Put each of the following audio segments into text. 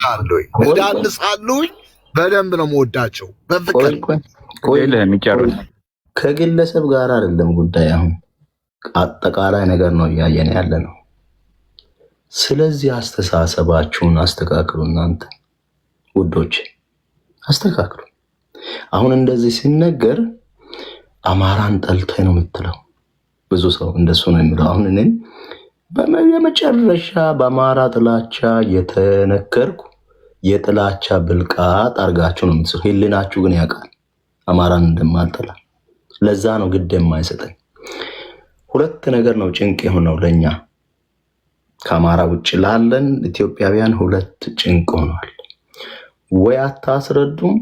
አሉኝ እዳንሳሉኝ በደንብ ነው የምወዳቸው በፍቅር ከግለሰብ ጋር አይደለም ጉዳይ፣ አሁን አጠቃላይ ነገር ነው እያየን ያለ ነው። ስለዚህ አስተሳሰባችሁን አስተካክሉ። እናንተ ውዶች አስተካክሉ። አሁን እንደዚህ ሲነገር አማራን ጠልተህ ነው የምትለው። ብዙ ሰው እንደሱ ነው የሚለው። አሁን እኔ በመጨረሻ በአማራ ጥላቻ የተነከርኩ የጥላቻ ብልቃጥ አርጋችሁ ነው የምትሰው። ህሊናችሁ ግን ያውቃል አማራን እንደማልጠላ። ለዛ ነው ግድ የማይሰጠኝ። ሁለት ነገር ነው ጭንቅ የሆነው ለኛ ከአማራ ውጭ ላለን ኢትዮጵያውያን፣ ሁለት ጭንቅ ሆኗል። ወይ አታስረዱም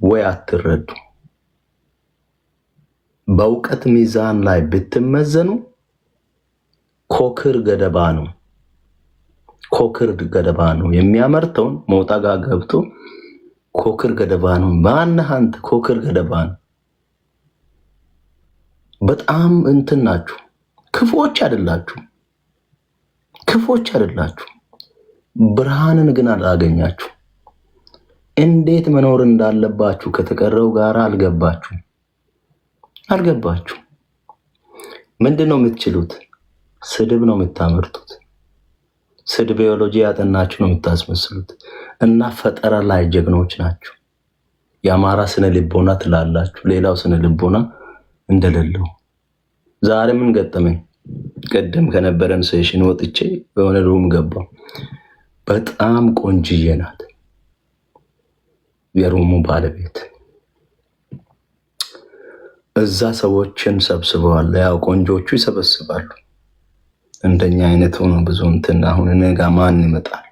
ወይ አትረዱም። በእውቀት ሚዛን ላይ ብትመዘኑ ኮክር ገደባ ነው። ኮክር ገደባ ነው የሚያመርተውን ሞጣ ጋር ገብቶ ኮክር ገደባ ነው። ማነህ አንተ? ኮክር ገደባ ነው። በጣም እንትን ናችሁ። ክፉዎች አይደላችሁ፣ ክፉዎች አይደላችሁ። ብርሃንን ግን አላገኛችሁ። እንዴት መኖር እንዳለባችሁ ከተቀረው ጋር አልገባችሁ። ምንድን ነው የምትችሉት? ስድብ ነው የምታመርቱት። ስድብ ቢዮሎጂ ያጠናችሁ ነው የምታስመስሉት። እና ፈጠራ ላይ ጀግኖች ናችሁ። የአማራ ስነ ልቦና ትላላችሁ፣ ሌላው ስነ ልቦና እንደሌለው። ዛሬ ምን ገጠመኝ? ቀደም ከነበረን ሴሽን ወጥቼ በሆነ ሩም ገባው። በጣም ቆንጅዬ ናት የሩሙ ባለቤት። እዛ ሰዎችን ሰብስበዋል። ያው ቆንጆቹ ይሰበስባሉ። እንደኛ አይነት ሆኖ ብዙ እንትን አሁን እኔ ጋ ማን ይመጣል?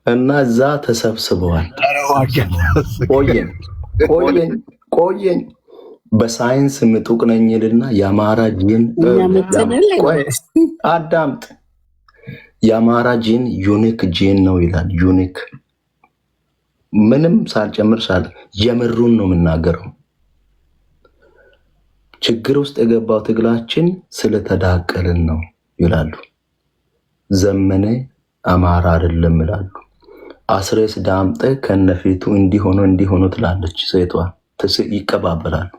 እና እዛ ተሰብስበዋል። ቆየኝ በሳይንስ ምጡቅ ነኝልና የአማራ ጂን አዳምጥ። የአማራ ጂን ዩኒክ ጂን ነው ይላል። ዩኒክ ምንም ሳልጨምር የምሩን ነው የምናገረው። ችግር ውስጥ የገባው ትግላችን ስለተዳቀልን ነው ይላሉ። ዘመነ አማራ አይደለም ይላሉ። አስሬስ ዳምጠ ከነፊቱ እንዲሆኑ ትላለች ሴቷ። ይቀባበላሉ።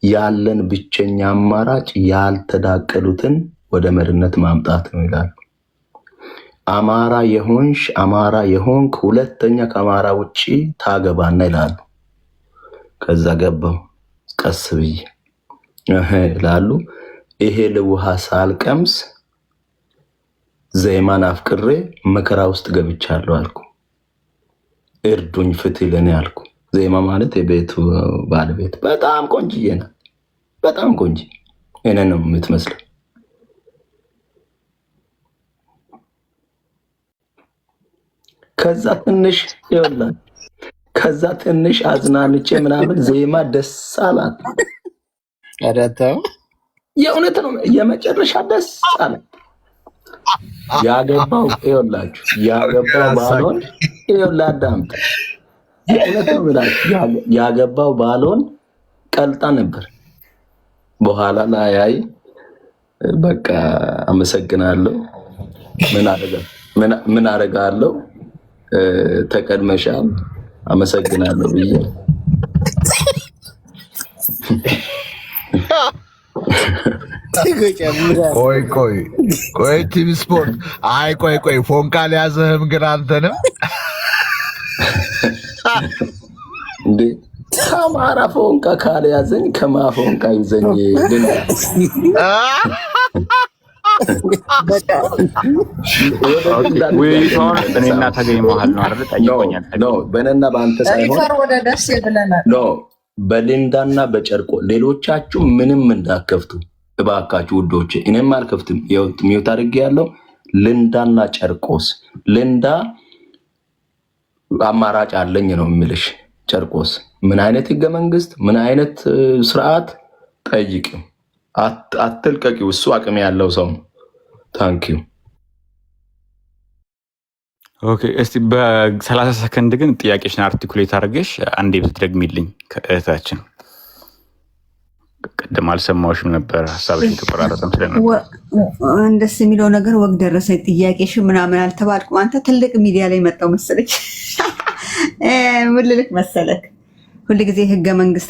ያለን ብቸኛ አማራጭ ያልተዳቀሉትን ወደ መሪነት ማምጣት ነው ይላሉ። አማራ የሆንክ ሁለተኛ ከአማራ ውጪ ታገባና ይላሉ። ከዛ ገባው ቀስ ብዬ ይላሉ። ይሄ ለውሃ ሳልቀምስ ዘይማን አፍቅሬ መከራ ውስጥ ገብቻለሁ አልኩ። እርዱኝ ፍትህ ለኔ አልኩ። ዘይማ ማለት የቤቱ ባለቤት በጣም ቆንጅዬ ናት። በጣም ቆንጆ እኔ ነው የምትመስለው። ከዛ ትንሽ አዝናንቼ ምናምን ዘይማ ደስ አላት። አዳታው የእውነት ነው። የመጨረሻ ደስ አላት። ያገባው ባሎን አዳምጥ። የእውነት ነው ብላችሁ ያገባው ባሎን ቀልጣ ነበር። በኋላ ላይ በቃ አመሰግናለሁ፣ ምን አደርጋለሁ፣ ተቀድመሻል፣ አመሰግናለሁ ብዬ ቆይ ቲም ስፖርት ቆይ ፎንቃ ሊያዘህም ግን አንተንም እንዴ ከአማራ ፎንቃ ካልያዘኝ ከማ ፎንቃ ይዘኝ? ውይይቷን እኔና ተገኝ መሀል ነው አይደል? ጠይቆኛል። በእኔና በአንተ ሳይሆን በሊንዳና በጨርቆ ሌሎቻችሁ ምንም እንዳከፍቱ እባካችሁ ውዶች። እኔም አልከፍትም። ሚውት አድርጌ ያለው ልንዳና ጨርቆስ። ልንዳ አማራጭ አለኝ ነው የሚልሽ። ጨርቆስ ምን አይነት ህገ መንግስት ምን አይነት ስርዓት ጠይቂው፣ አትልቀቂው። እሱ አቅም ያለው ሰው ነው። ታንኪዩ። ኦኬ፣ እስቲ በ30 ሰከንድ ግን ጥያቄሽን አርቲኩሌት አድርገሽ አንዴ ብትደግሚልኝ ከእህታችን። ቅድም አልሰማሁሽም ነበር ሀሳብሽን ተቆራረጠም ስለነበር እንደስ የሚለው ነገር ወግ ደረሰ ጥያቄሽ ምናምን አልተባልኩም። አንተ ትልቅ ሚዲያ ላይ መጣው መሰለች ምልልክ መሰለክ። ሁልጊዜ ህገ መንግስት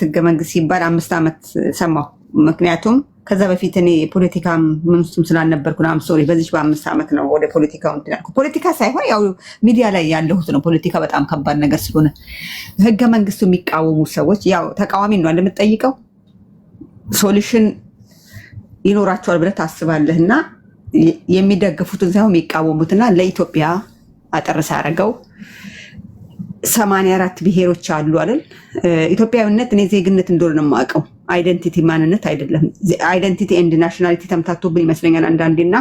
ሲባል 5 ዓመት ሰማሁ። ምክንያቱም ከዛ በፊት እኔ ፖለቲካ ምንስም ስላልነበርኩ ነው። ሶሪ በዚህ በ5 ዓመት ነው ወደ ፖለቲካው እንትን ያልኩት። ፖለቲካ ሳይሆን ያው ሚዲያ ላይ ያለሁት ነው። ፖለቲካ በጣም ከባድ ነገር ስለሆነ ህገ መንግስቱ የሚቃወሙ ሰዎች ያው ተቃዋሚ ነው እንደምትጠይቀው ሶሉሽን ይኖራቸዋል ብለህ ታስባለህና የሚደግፉትን ሳይሆን የሚቃወሙትና ለኢትዮጵያ አጠርሳ አረገው 84 ብሔሮች አሉ አይደል? ኢትዮጵያዊነት እኔ ዜግነት እንደሆነ ነው የማውቀው። አይደንቲቲ ማንነት አይደለም። አይደንቲቲ ኤንድ ናሽናሊቲ ተምታቶብን ይመስለኛል አንዳንዴና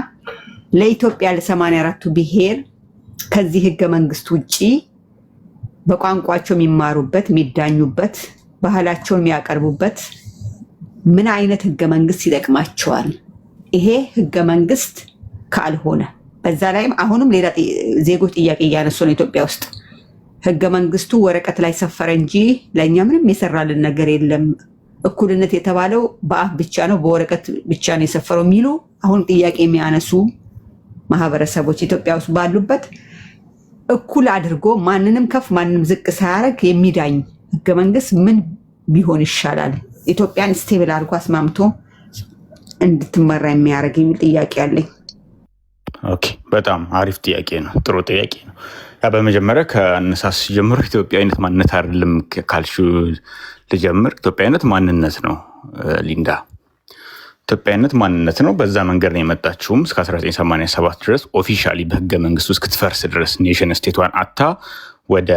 ለኢትዮጵያ ለ84ቱ ብሔር ከዚህ ህገ መንግስት ውጪ በቋንቋቸው የሚማሩበት የሚዳኙበት ባህላቸውን የሚያቀርቡበት ምን አይነት ህገ መንግስት ይጠቅማቸዋል? ይሄ ህገ መንግስት ካልሆነ በዛ ላይም አሁንም ሌላ ዜጎች ጥያቄ እያነሱ ነው ኢትዮጵያ ውስጥ ህገ መንግስቱ ወረቀት ላይ ሰፈረ እንጂ ለእኛ ምንም የሰራልን ነገር የለም። እኩልነት የተባለው በአፍ ብቻ ነው፣ በወረቀት ብቻ ነው የሰፈረው የሚሉ አሁን ጥያቄ የሚያነሱ ማህበረሰቦች ኢትዮጵያ ውስጥ ባሉበት እኩል አድርጎ ማንንም ከፍ ማንንም ዝቅ ሳያደርግ የሚዳኝ ህገ መንግስት ምን ቢሆን ይሻላል? ኢትዮጵያን ስቴብል አድርጎ አስማምቶ እንድትመራ የሚያደርግ የሚል ጥያቄ አለኝ። ኦኬ፣ በጣም አሪፍ ጥያቄ ነው። ጥሩ ጥያቄ ነው። ያ በመጀመሪያ ከአነሳስ ጀምሮ ኢትዮጵያዊነት ማንነት አይደለም ካልሹ ልጀምር። ኢትዮጵያዊነት ማንነት ነው ሊንዳ፣ ኢትዮጵያዊነት ማንነት ነው። በዛ መንገድ ነው የመጣችውም እስከ 1987 ድረስ ኦፊሻሊ በህገ መንግስቱ እስክትፈርስ ድረስ ኔሽን ስቴቷን አታ ወደ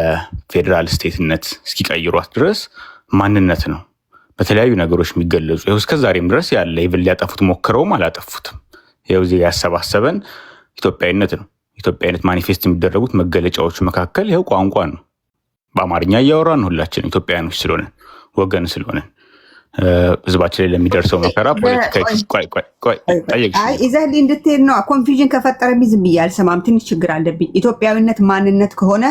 ፌዴራል ስቴትነት እስኪቀይሯት ድረስ ማንነት ነው በተለያዩ ነገሮች የሚገለጹ። ይኸው እስከ ዛሬም ድረስ ያለ ይብል ሊያጠፉት ሞክረውም አላጠፉትም። ይኸው እዚህ ያሰባሰበን ኢትዮጵያዊነት ነው። ኢትዮጵያዊነት ማኒፌስት የሚደረጉት መገለጫዎች መካከል ይኸው ቋንቋ ነው። በአማርኛ እያወራን ሁላችን ኢትዮጵያውያኖች ስለሆነን ወገን ስለሆነን ህዝባችን ላይ ለሚደርሰው መከራ ይዘህልኝ እንድትሄድ ነው። ኮንፊውዥን ከፈጠረብኝ ዝም ብዬ አልሰማም። ትንሽ ችግር አለብኝ። ኢትዮጵያዊነት ማንነት ከሆነ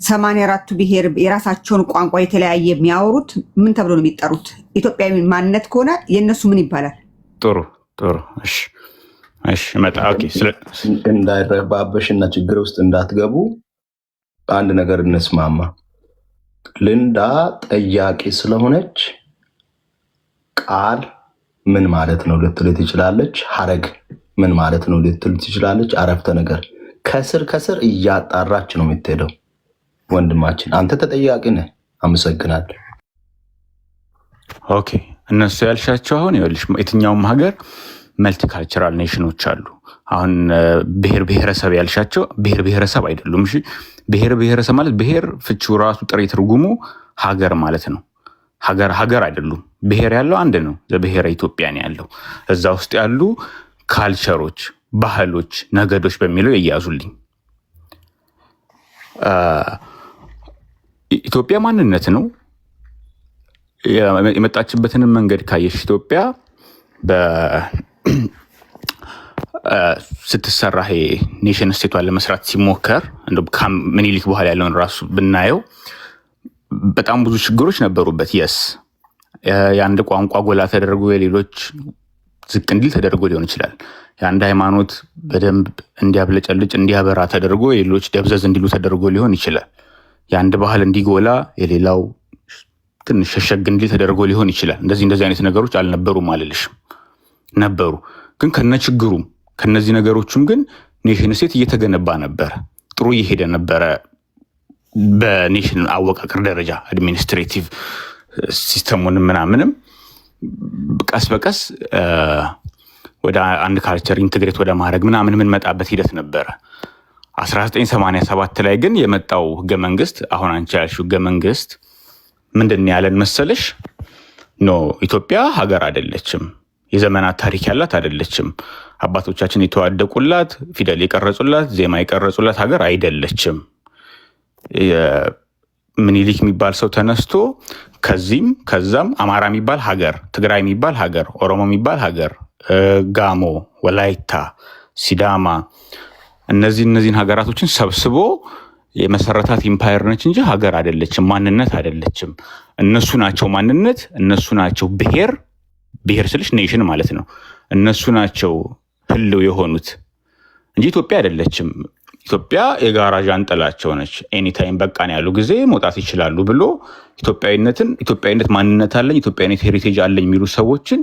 84ቱ ብሔር የራሳቸውን ቋንቋ የተለያየ የሚያወሩት ምን ተብሎ ነው የሚጠሩት? ኢትዮጵያዊ ማንነት ከሆነ የእነሱ ምን ይባላል? ጥሩ መጣ። እንዳይረባበሽ እና ችግር ውስጥ እንዳትገቡ አንድ ነገር እንስማማ። ልንዳ ጠያቂ ስለሆነች ቃል ምን ማለት ነው ልትል ትችላለች። ሀረግ ምን ማለት ነው ልትል ትችላለች። አረፍተ ነገር ከስር እያጣራች ነው የምትሄደው። ወንድማችን አንተ ተጠያቂ ነህ። አመሰግናለሁ። ኦኬ፣ እነሱ ያልሻቸው አሁን ይኸውልሽ የትኛውም ሀገር መልቲካልቸራል ኔሽኖች አሉ። አሁን ብሔር ብሔረሰብ ያልሻቸው ብሔር ብሔረሰብ አይደሉም። እሺ፣ ብሔር ብሔረሰብ ማለት ብሔር ፍቺው ራሱ ጥሬ ትርጉሙ ሀገር ማለት ነው። ሀገር አይደሉም። ብሔር ያለው አንድ ነው። ዘብሔረ ኢትዮጵያ ነው ያለው። እዛ ውስጥ ያሉ ካልቸሮች፣ ባህሎች፣ ነገዶች በሚለው ይያዙልኝ። ኢትዮጵያ ማንነት ነው። የመጣችበትን መንገድ ካየሽ ኢትዮጵያ ስትሰራ ኔሽን ስቴቷን ለመስራት ሲሞከር ምኒልክ በኋላ ያለውን ራሱ ብናየው በጣም ብዙ ችግሮች ነበሩበት። የስ የአንድ ቋንቋ ጎላ ተደርጎ የሌሎች ዝቅ እንዲል ተደርጎ ሊሆን ይችላል። የአንድ ሃይማኖት በደንብ እንዲያብለጨልጭ እንዲያበራ ተደርጎ የሌሎች ደብዘዝ እንዲሉ ተደርጎ ሊሆን ይችላል። የአንድ ባህል እንዲጎላ የሌላው ትንሽ ሸሸግ እንዲል ተደርጎ ሊሆን ይችላል። እንደዚህ አይነት ነገሮች አልነበሩም አልልሽም፣ ነበሩ። ግን ከነችግሩም ከነዚህ ነገሮችም ግን ኔሽን ስቴት እየተገነባ ነበረ፣ ጥሩ እየሄደ ነበረ። በኔሽን አወቃቀር ደረጃ አድሚኒስትሬቲቭ ሲስተሙን ምናምንም ቀስ በቀስ ወደ አንድ ካልቸር ኢንቴግሬት ወደ ማድረግ ምናምን የምንመጣበት ሂደት ነበረ። 1987 ላይ ግን የመጣው ህገ መንግስት አሁን አንቺ ያልሽው ህገ መንግስት ምንድን ያለን መሰለሽ? ኖ ኢትዮጵያ ሀገር አይደለችም፣ የዘመናት ታሪክ ያላት አይደለችም፣ አባቶቻችን የተዋደቁላት ፊደል የቀረጹላት ዜማ የቀረጹላት ሀገር አይደለችም። ምኒልክ የሚባል ሰው ተነስቶ ከዚህም ከዛም አማራ የሚባል ሀገር፣ ትግራይ የሚባል ሀገር፣ ኦሮሞ የሚባል ሀገር፣ ጋሞ፣ ወላይታ፣ ሲዳማ እነዚህን ሀገራቶችን ሰብስቦ የመሰረታት ኢምፓየር ነች እንጂ ሀገር አይደለችም፣ ማንነት አይደለችም። እነሱ ናቸው ማንነት፣ እነሱ ናቸው ብሔር ብሔር ስልሽ ኔሽን ማለት ነው። እነሱ ናቸው ህልው የሆኑት እንጂ ኢትዮጵያ አይደለችም። ኢትዮጵያ የጋራ ዣንጥላቸው ነች። ኤኒታይም በቃን ያሉ ጊዜ መውጣት ይችላሉ ብሎ ኢትዮጵያዊነት ማንነት አለኝ፣ ኢትዮጵያዊነት ሄሪቴጅ አለኝ የሚሉ ሰዎችን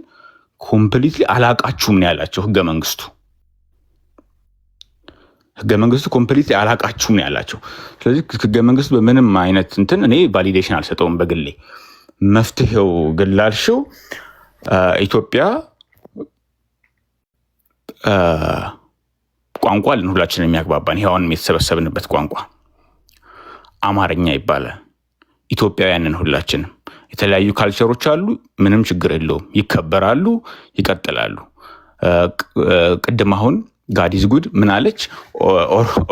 ኮምፕሊትሊ አላቃችሁም ነው ያላቸው ህገ መንግስቱ። ህገ መንግስቱ ኮምፕሊትሊ አላቃችሁም ነው ያላቸው። ስለዚህ ህገ መንግስቱ በምንም አይነት እንትን እኔ ቫሊዴሽን አልሰጠውም በግሌ። መፍትሄው ግላልሽው ኢትዮጵያ ቋንቋ ልን ሁላችንም የሚያግባባን ይሄውን የተሰበሰብንበት ቋንቋ አማርኛ ይባላል። ኢትዮጵያውያንን ሁላችንም የተለያዩ ካልቸሮች አሉ፣ ምንም ችግር የለውም፣ ይከበራሉ፣ ይቀጥላሉ። ቅድም አሁን ጋዲዝ ጉድ ምን አለች?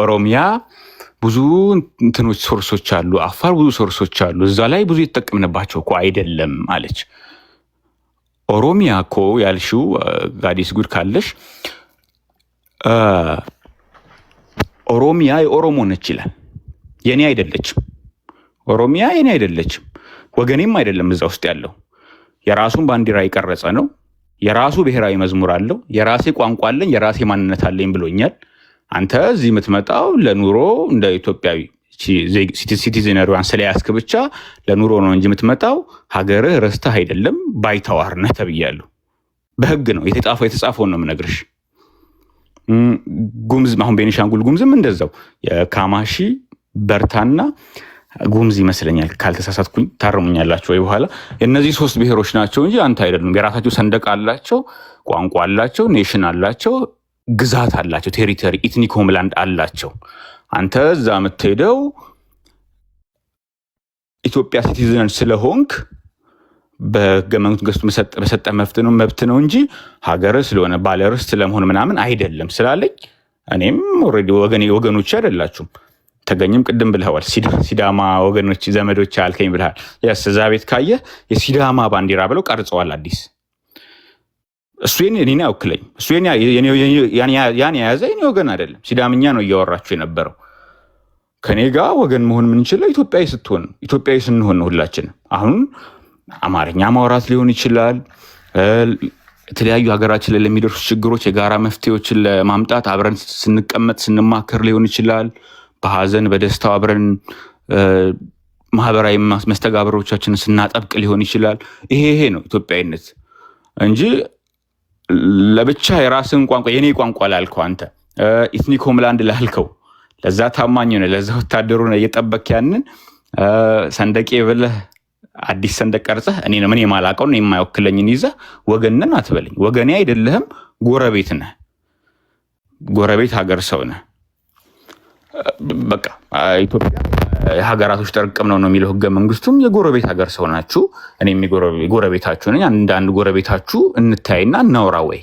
ኦሮሚያ ብዙ እንትኖች ሶርሶች አሉ፣ አፋር ብዙ ሶርሶች አሉ፣ እዛ ላይ ብዙ የተጠቀምንባቸው እኮ አይደለም አለች። ኦሮሚያ እኮ ያልሽው ጋዲዝ ጉድ ካለሽ ኦሮሚያ የኦሮሞ ነች ይላል። የኔ አይደለችም። ኦሮሚያ የኔ አይደለችም፣ ወገኔም አይደለም። እዛ ውስጥ ያለው የራሱን ባንዲራ የቀረጸ ነው። የራሱ ብሔራዊ መዝሙር አለው። የራሴ ቋንቋ አለኝ፣ የራሴ ማንነት አለኝ ብሎኛል። አንተ እዚህ የምትመጣው ለኑሮ እንደ ኢትዮጵያዊ ሲቲዝነሪዋን ስለያዝክ ብቻ ለኑሮ ነው እንጂ የምትመጣው ሀገርህ ረስተህ አይደለም፣ ባይተዋር ነህ ተብያለሁ። በህግ ነው የተጻፈውን ነው የምነግርሽ። ጉምዝ አሁን ቤኒሻንጉል ጉምዝም እንደዛው የካማሺ በርታና ጉምዝ ይመስለኛል ካልተሳሳትኩኝ፣ ታርሙኛላችሁ ወይ በኋላ። የእነዚህ 3 ብሔሮች ናቸው እንጂ አንተ አይደሉም። የራሳቸው ሰንደቅ አላቸው፣ ቋንቋ አላቸው፣ ኔሽን አላቸው፣ ግዛት አላቸው፣ ቴሪቶሪ ኢትኒክ ሆምላንድ አላቸው። አንተ እዛ የምትሄደው ኢትዮጵያ ሲቲዝን ስለሆንክ በህገ መንግስቱ በሰጠ መብት ነው እንጂ ሀገር ስለሆነ ባለርስት ለመሆን ምናምን አይደለም ስላለኝ እኔም ኦልሬዲ ወገኖች አይደላችሁም። ተገኝም ቅድም ብለዋል። ሲዳማ ወገኖች ዘመዶች አልከኝ ብለሃል። እዛ ቤት ካየ የሲዳማ ባንዲራ ብለው ቀርጸዋል አዲስ። እሱ እኔን አይወክለኝ። እሱ ያን የያዘ እኔ ወገን አይደለም። ሲዳምኛ ነው እያወራችሁ የነበረው። ከኔ ጋር ወገን መሆን የምንችለው ኢትዮጵያዊ ስንሆን ነው ሁላችንም። አሁን አማርኛ ማውራት ሊሆን ይችላል። የተለያዩ ሀገራችን ላይ ለሚደርሱ ችግሮች የጋራ መፍትሄዎችን ለማምጣት አብረን ስንቀመጥ ስንማከር ሊሆን ይችላል። በሀዘን በደስታው አብረን ማህበራዊ መስተጋብሮቻችንን ስናጠብቅ ሊሆን ይችላል። ይሄ ነው ኢትዮጵያዊነት እንጂ ለብቻ የራስን ቋንቋ የኔ ቋንቋ ላልከው አንተ ኢትኒክ ሆምላንድ ላልከው ለዛ ታማኝ ሆነ ለዛ ወታደሩ ነው እየጠበቅ ያንን ሰንደቄ ብለህ አዲስ ሰንደቅ ቀርጸህ እኔ ነው ምን የማላቀው ነው የማይወክለኝን ይዘህ ወገንን አትበለኝ። ወገኔ አይደለህም፣ ጎረቤት ነህ። ጎረቤት ሀገር ሰው ነህ። በቃ ኢትዮጵያ የሀገራቶች ጥርቅም ነው የሚለው ህገ መንግስቱም። የጎረቤት ሀገር ሰው ናችሁ። እኔም የጎረቤታችሁ ነኝ። አንድ ጎረቤታችሁ እንታይና እናውራ ወይ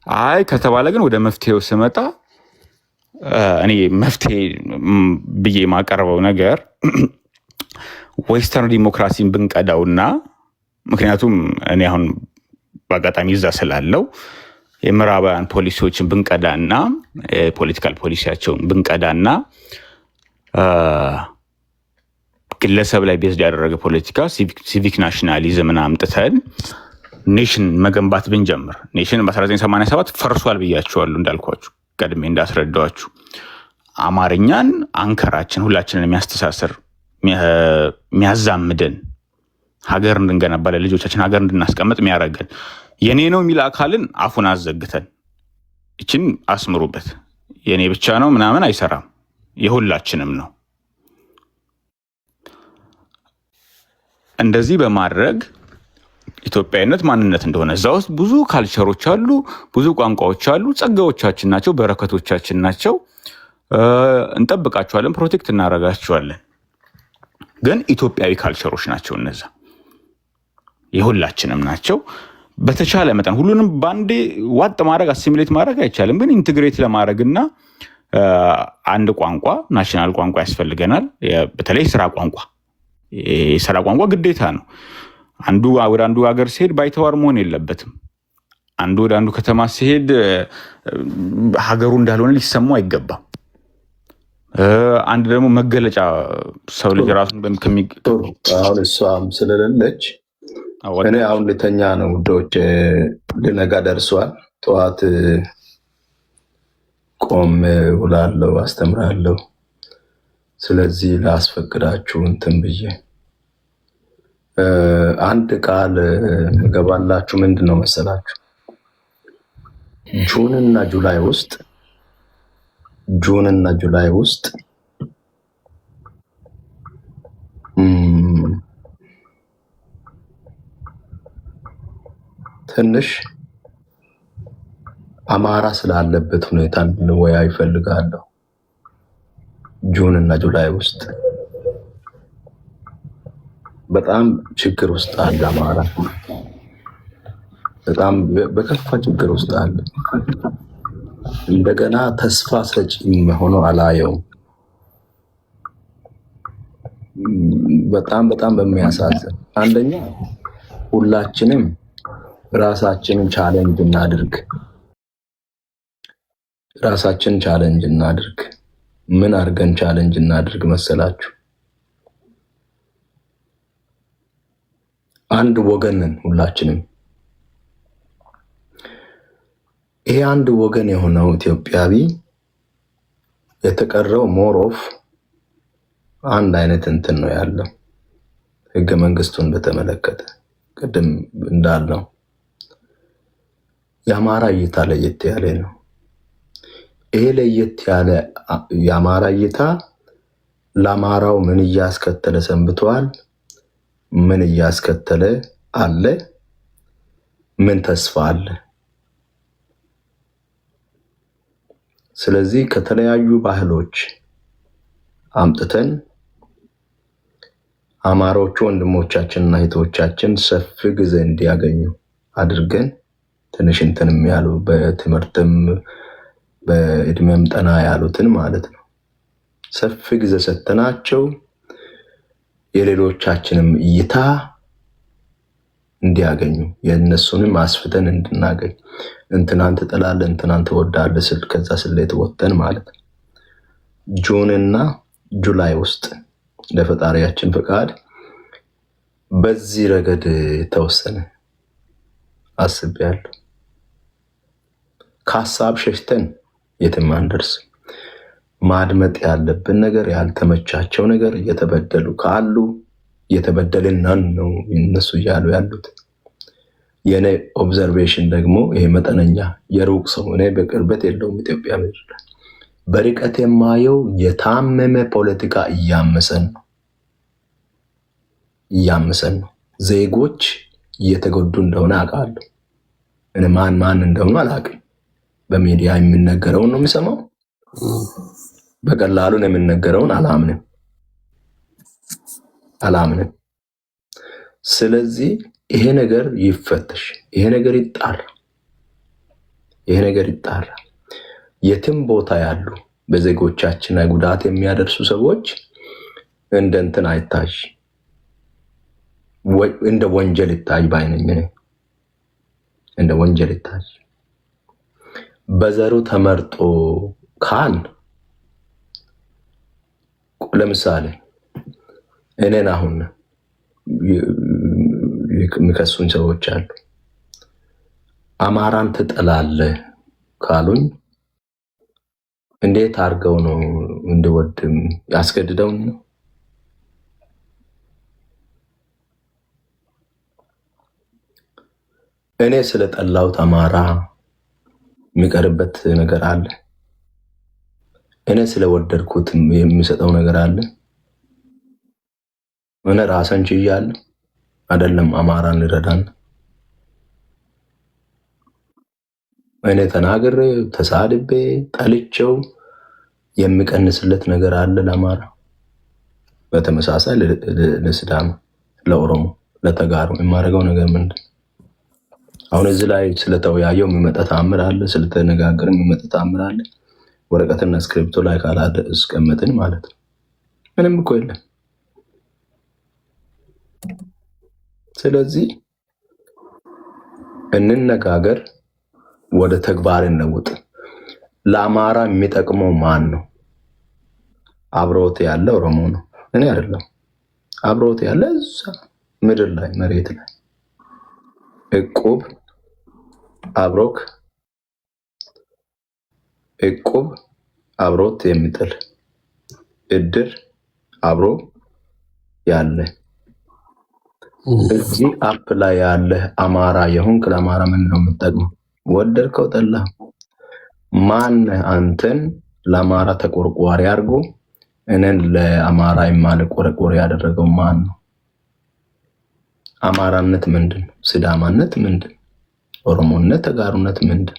አይ ከተባለ ግን ወደ መፍትሄው ስመጣ እኔ መፍትሄ ብዬ ማቀርበው ነገር ዌስተርን ዲሞክራሲን ብንቀዳውና ምክንያቱም እኔ አሁን በአጋጣሚ እዛ ስላለው የምዕራባውያን ፖሊሲዎችን ብንቀዳና ፖለቲካል ፖሊሲያቸውን ብንቀዳና ግለሰብ ላይ ቤዝድ ያደረገ ፖለቲካ ሲቪክ ናሽናሊዝምን አምጥተን ኔሽን መገንባት ብንጀምር። ኔሽን በ1987 ፈርሷል ብያቸዋለሁ እንዳልኳችሁ ቀድሜ እንዳስረዳዋችሁ። አማርኛን አንከራችን ሁላችንን የሚያስተሳስር የሚያዛምደን ሀገር እንድንገነባ ለልጆቻችን ሀገር እንድናስቀምጥ የሚያደርገን የኔ ነው የሚል አካልን አፉን አዘግተን እችን አስምሩበት። የኔ ብቻ ነው ምናምን አይሰራም፣ የሁላችንም ነው። እንደዚህ በማድረግ ኢትዮጵያዊነት ማንነት እንደሆነ እዛ ውስጥ ብዙ ካልቸሮች አሉ፣ ብዙ ቋንቋዎች አሉ። ጸጋዎቻችን ናቸው፣ በረከቶቻችን ናቸው። እንጠብቃቸዋለን፣ ፕሮቴክት እናደርጋቸዋለን። ግን ኢትዮጵያዊ ካልቸሮች ናቸው እነዛ፣ የሁላችንም ናቸው። በተቻለ መጠን ሁሉንም ባንዴ ዋጥ ማድረግ አሲሚሌት ማድረግ አይቻልም። ግን ኢንትግሬት ለማድረግና አንድ ቋንቋ ናሽናል ቋንቋ ያስፈልገናል። በተለይ ስራ ቋንቋ የስራ ቋንቋ ግዴታ ነው። አንዱ ወደ አንዱ ሀገር ሲሄድ ባይተዋር መሆን የለበትም። አንዱ ወደ አንዱ ከተማ ሲሄድ ሀገሩ እንዳልሆነ ሊሰማው አይገባም። አንድ ደግሞ መገለጫ ሰው ልጅ ራሱን አሁን እሷም ስለሌለች እኔ አሁን ልተኛ ነው ውዶች፣ ልነጋ ደርሷል። ጠዋት ቆም ውላለሁ፣ አስተምራለሁ። ስለዚህ ላስፈቅዳችሁ እንትን ብዬ አንድ ቃል ገባላችሁ። ምንድን ነው መሰላችሁ? ጁንና ጁላይ ውስጥ ትንሽ አማራ ስላለበት ሁኔታ እንወያይ እፈልጋለሁ። ጁንና ጁላይ ውስጥ በጣም ችግር ውስጥ አለ አማራ፣ በጣም በከፋ ችግር ውስጥ አለ። እንደገና ተስፋ ሰጪ ሆኖ አላየውም። በጣም በሚያሳዝን አንደኛ ሁላችንም ራሳችንን ቻሌንጅ እናድርግ። ምን አድርገን ቻሌንጅ እናድርግ መሰላችሁ? አንድ ወገን ነን ሁላችንም። ይሄ አንድ ወገን የሆነው ኢትዮጵያዊ የተቀረው ሞር ኦፍ አንድ አይነት እንትን ነው ያለው። ህገ መንግስቱን በተመለከተ ቅድም እንዳልነው የአማራ እይታ ለየት ያለ ነው። ይሄ ለየት ያለ የአማራ እይታ ለአማራው ምን እያስከተለ ሰንብቷል? ምን እያስከተለ አለ? ምን ተስፋ አለ? ስለዚህ ከተለያዩ ባህሎች አምጥተን አማሮቹ ወንድሞቻችንና እህቶቻችን ሰፊ ጊዜ እንዲያገኙ አድርገን ትንሽ እንትንም ያሉ በትምህርትም በእድሜም ጠና ያሉትን ማለት ነው ሰፊ ጊዜ ሰጥተናቸው የሌሎቻችንም እይታ እንዲያገኙ የእነሱንም አስፍተን እንድናገኝ እንትናን ትጠላለህ እንትናን ትወዳለህ ስል ከዛ ስሌት ወጥተን ማለት ነው ጁንና ጁላይ ውስጥ ለፈጣሪያችን ፈቃድ በዚህ ረገድ ተወሰነ አስቤያለሁ። ከሀሳብ ሸሽተን የትም አንደርስም። ማድመጥ ያለብን ነገር ያልተመቻቸው ነገር እየተበደሉ ካሉ እየተበደልን ነው እነሱ እያሉ ያሉት። የኔ ኦብዘርቬሽን ደግሞ ይሄ መጠነኛ የሩቅ ሰው እኔ በቅርበት የለውም ኢትዮጵያ ምድር በርቀት የማየው የታመመ ፖለቲካ እያመሰን ነው። ዜጎች እየተጎዱ እንደሆነ አውቃለሁ። እኔ ማን እንደሆነ አላውቅም። በሚዲያ የሚነገረውን ነው የምሰማው። በቀላሉ የምነገረውን አላምንም። ስለዚህ ይሄ ነገር ይፈተሽ፣ ይሄ ነገር ይጣራ። የትም ቦታ ያሉ በዜጎቻችን ላይ ጉዳት የሚያደርሱ ሰዎች እንደ እንትን አይታይ፣ እንደ ወንጀል ይታይ ባይነኝ። እንደ ወንጀል ይታይ። በዘሩ ተመርጦ ካል ለምሳሌ እኔን አሁን የሚከሱኝ ሰዎች አሉ። አማራን ትጠላለህ ካሉኝ እንዴት አድርገው ነው እንድወድም ያስገድደውኝ ነው? እኔ ስለጠላሁት አማራ የሚቀርበት ነገር አለ? እኔ ስለወደድኩት የሚሰጠው ነገር አለ? እኔ ራሴን ችያለሁ አይደለም አማራን ልረዳን። እኔ ተናግሬ ተሳድቤ ጠልቼው የሚቀንስለት ነገር አለ ለአማራ? በተመሳሳይ ለሲዳማ፣ ለኦሮሞ፣ ለተጋሩ የማደርገው ነገር ምንድን? አሁን እዚህ ላይ ስለተወያየው የሚመጣ ተአምር አለ? ስለተነጋገር የሚመጣ ተአምር አለ? ወረቀትና ስክሪፕቶ ላይ ካላደ እስቀምጥን ማለት ነው። ምንም እኮ የለም። ስለዚህ እንነጋገር፣ ወደ ተግባር እንለውጥ። ለአማራ የሚጠቅመው ማን ነው? አብሮት ያለ ኦሮሞ ነው፣ እኔ አይደለም። አብሮት ያለ እዛ ምድር ላይ መሬት ላይ እቁብ አብሮት የሚጥል እድር አብሮ ያለ እዚህ አፕ ላይ ያለ አማራ የሆንክ ለአማራ ምን ነው የምጠቅመው? ወደድከው ጠላህ ማን አንተን ለአማራ ተቆርቋሪ አድርጎ እኔን ለአማራ የማልቆረቆር ያደረገው ማን ነው? አማራነት ምንድን ነው? ሲዳማነት ምንድን ነው? ኦሮሞነት ተጋሩነት ምንድን?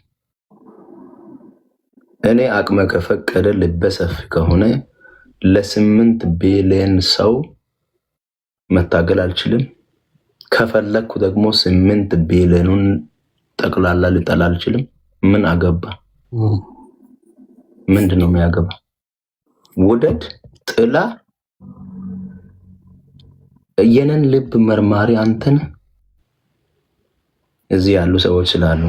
እኔ አቅመ ከፈቀደ ልበሰፍ ከሆነ ለ8 ቢሊዮን ሰው መታገል አልችልም? ከፈለኩ ደግሞ 8 ቢሊዮኑን ጠቅላላ ልጠላ አልችልም? ምን አገባ? ምንድነው የሚያገባ? ውደድ ጥላ የነን ልብ መርማሪ አንተን እዚህ ያሉ ሰዎች ስላሉ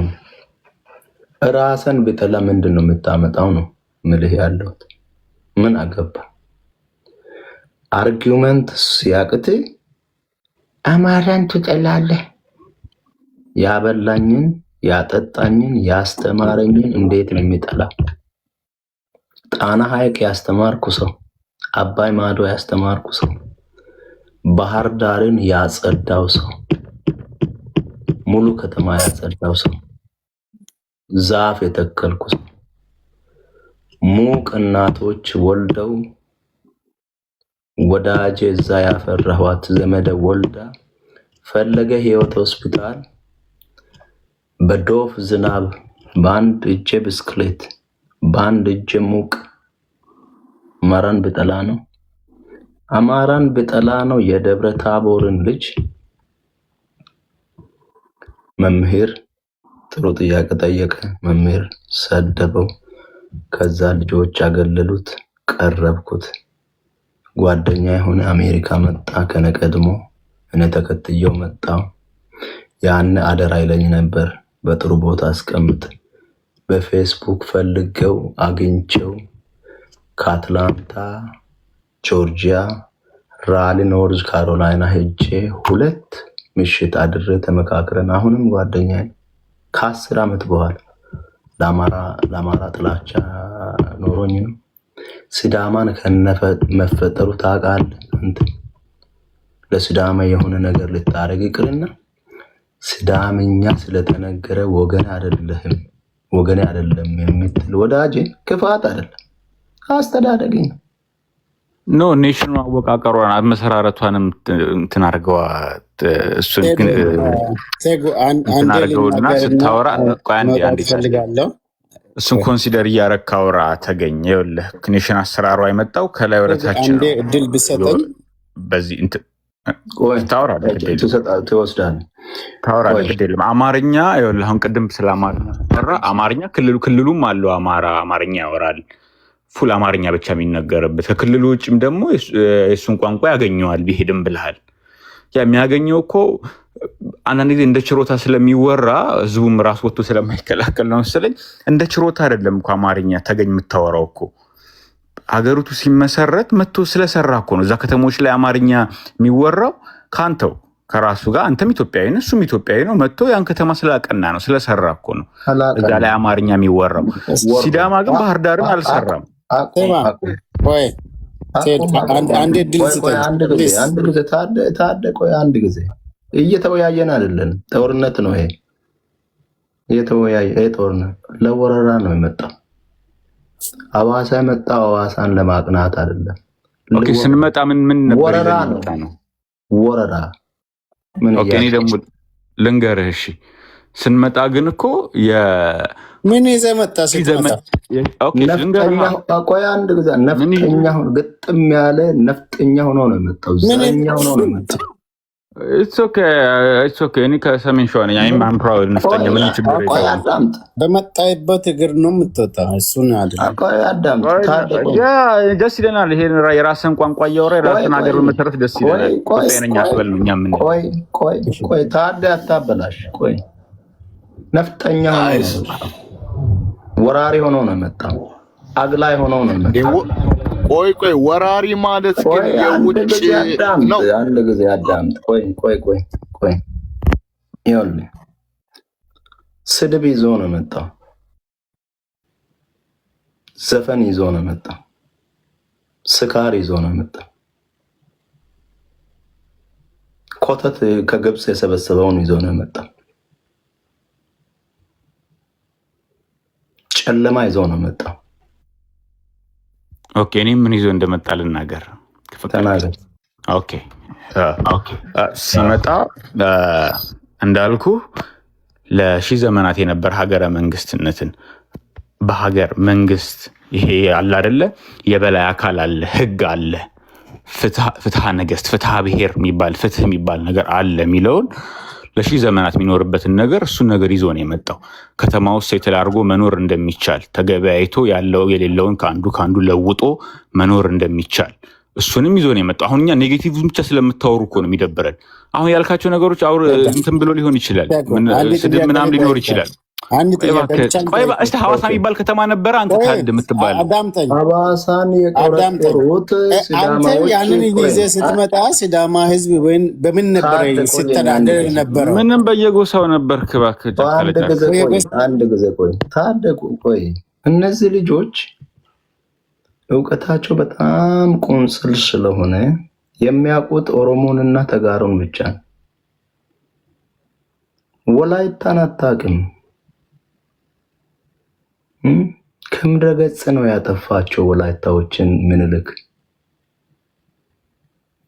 ራስን ብጠላ ምንድነው የምታመጣው ነው ምልህ ያለው። ምን አገባ? አርጊውመንት ሲያቅት አማራን ትጠላለህ? ያበላኝን ያጠጣኝን ያስተማረኝን እንዴት ነው የሚጠላው? ጣና ሐይቅ ያስተማርኩ ሰው፣ አባይ ማዶ ያስተማርኩ ሰው፣ ባህር ዳርን ያጸዳው ሰው፣ ሙሉ ከተማ ያጸዳው ሰው፣ ዛፍ የተከልኩ ሰው፣ ሙቅ እናቶች ወልደው ወዳጄ እዛ ያፈራኋት ዘመደ ወልዳ ፈለገ ህይወት ሆስፒታል በዶፍ ዝናብ በአንድ እጄ ብስክሌት በአንድ እጄ ሙቅ አማራን ብጠላ ነው? አማራን ብጠላ ነው? የደብረ ታቦርን ልጅ መምህር ጥሩ ጥያቄ ጠየቀ። መምህር ሰደበው። ከዛ ልጆች አገለሉት። ቀረብኩት። ጓደኛ የሆነ አሜሪካ መጣ ከነቀድሞ እኔ ተከትየው መጣው። ያን አደራ ይለኝ ነበር በጥሩ ቦታ አስቀምጥ። በፌስቡክ ፈልገው አግኝቸው ከአትላንታ ጆርጂያ ራሊ ኖርዝ ካሮላይና ሄጄ 2 ምሽት አድሬ ተመካክረን አሁንም ጓደኛዬ ከ10 ዓመት በኋላ ለአማራ ጥላቻ ኖሮኝ ነው። ሲዳማን ከነመፈጠሩ ታውቃለህ አንተ? ለሲዳማ የሆነ ነገር ልታረግ ይቅርና ሲዳምኛ ስለተነገረ ወገን አይደለም የምትል ወዳጄ ክፋት አይደለም አስተዳደግ ነው። ኖ ኔሽኑ አወቃቀሯን አመሰራረቷንም እንትን አድርገዋ እሱን ግን እንትን አድርገውና ስታወራ አንዴ ፈልጋለሁ እሱን ኮንሲደር እያረክ አውራ ተገኘ። ይኸውልህ ኔሽን አሰራሯ የመጣው ከላይ ወደታችን ነው። እድል ቢሰጠኝ በዚህ እንትን ታወራለህ። አማርኛ ይኸውልህ አሁን ቅድም ስለ አማርኛ ሰራ አማርኛ ክልሉም አለው አማርኛ ያወራል። ፉል አማርኛ ብቻ የሚነገርበት ከክልሉ ውጭም ደግሞ የሱን ቋንቋ ያገኘዋል ቢሄድም ብለሃል። ያ የሚያገኘው እኮ አንዳንድ ጊዜ እንደ ችሮታ ስለሚወራ ህዝቡም ራስ ወጥቶ ስለማይከላከል ነው መሰለኝ። እንደ ችሮታ አይደለም እኮ አማርኛ ተገኝ የምታወራው እኮ ሀገሪቱ ሲመሰረት መጥቶ ስለሰራ እኮ ነው። እዛ ከተሞች ላይ አማርኛ የሚወራው ካንተው ከራሱ ጋር አንተም ኢትዮጵያዊ ነህ እሱም ኢትዮጵያዊ ነው። መጥቶ ያን ከተማ ስላቀና ነው ስለሰራ እኮ ነው እዛ ላይ አማርኛ የሚወራው። ሲዳማ ግን ባህር ዳርን አልሰራም። አንድ ጊዜ እየተወያየን አይደለን? ጦርነት ነው ይሄ። ጦርነት ለወረራ ነው የመጣው። አዋሳ የመጣው አዋሳን ለማቅናት አይደለም። ኦኬ ስንመጣ ምን ነበር? ወረራ ነው ወረራ። ኦኬ እኔ ደግሞ ልንገርህ እሺ። ስንመጣ ግን እኮ ምን ይዘህ መጣ? ቆይ አንድ ጊዜ ነፍጠኛ ሆኖ ግጥም ያለ ነፍጠኛ ሆኖ ነው የመጣው። ዘረኛ ሆኖ ነው የመጣው። ኢትስ ኦኬ እኔ ከሰሜን ሸዋ ነኝ። አይም ፕራውድ ነፍጠኛ ምን ችግር የለም። በመጣይበት እግር ነው የምትወጣው። እሱን አይደለም። ቆይ አዳምጥ። ደስ ይለናል። ይሄን የራስን ቋንቋ እያወራ የራስን ሀገር በመሰረት ደስ ይለናል። ጤነኛ አትበል ነው እኛ ምን ቆይ ታዲያ አታበላሽ። ቆይ ነፍጠኛ ሆኖ ወራሪ ሆኖ ነው የመጣው። አግላይ ሆኖ ነው የመጣው። ቆይ ወራሪ ማለት ግን የውጭ ነው። አንድ ጊዜ አዳምጥ። ቆይ ይኸውልህ ስድብ ይዞ ነው መጣው። ዘፈን ይዞ ነው መጣው። ስካር ይዞ ነው መጣው። ኮተት ከግብጽ የሰበሰበውን ይዞ ነው መጣው። ጨለማ ይዞ ነው መጣው። ኦኬ፣ እኔ ምን ይዞ እንደመጣ ልናገር። ተናገር። ኦኬ ሲመጣ እንዳልኩ ለሺህ ዘመናት የነበር ሀገረ መንግስትነትን በሀገር መንግስት ይሄ አለ አይደለ? የበላይ አካል አለ፣ ህግ አለ፣ ፍትሐ ነገስት፣ ፍትሐ ብሔር የሚባል ፍትህ የሚባል ነገር አለ የሚለውን ለሺህ ዘመናት የሚኖርበትን ነገር እሱን ነገር ይዞ ነው የመጣው። ከተማ ውስጥ ሴትል አድርጎ መኖር እንደሚቻል ተገበያይቶ ያለው የሌለውን ከአንዱ ለውጦ መኖር እንደሚቻል እሱንም ይዞ ነው የመጣው። አሁን እኛ ኔጌቲቭን ብቻ ስለምታወሩ እኮ ነው የሚደብረን። አሁን ያልካቸው ነገሮች እንትን ብሎ ሊሆን ይችላል፣ ስድብ ምናምን ሊኖር ይችላል። እስቲ ሐዋሳ የሚባል ከተማ ነበረ አንተ ታድ የምትባል ሐዋሳን የቆረቆሩት ያንን ጊዜ ስትመጣ ሲዳማ ህዝብ በምን ነበር ሲተዳደር ነበረው? ምንም በየጎሳው ነበር። እባክህ አንድ ጊዜ ቆይ ታደቁ። ቆይ እነዚህ ልጆች እውቀታቸው በጣም ቁንጽል ስለሆነ የሚያውቁት ኦሮሞንና ተጋሩን ብቻ ነው። ወላይታን አታውቅም። ከምድረ ገጽ ነው ያጠፋቸው ወላይታዎችን ምኒልክ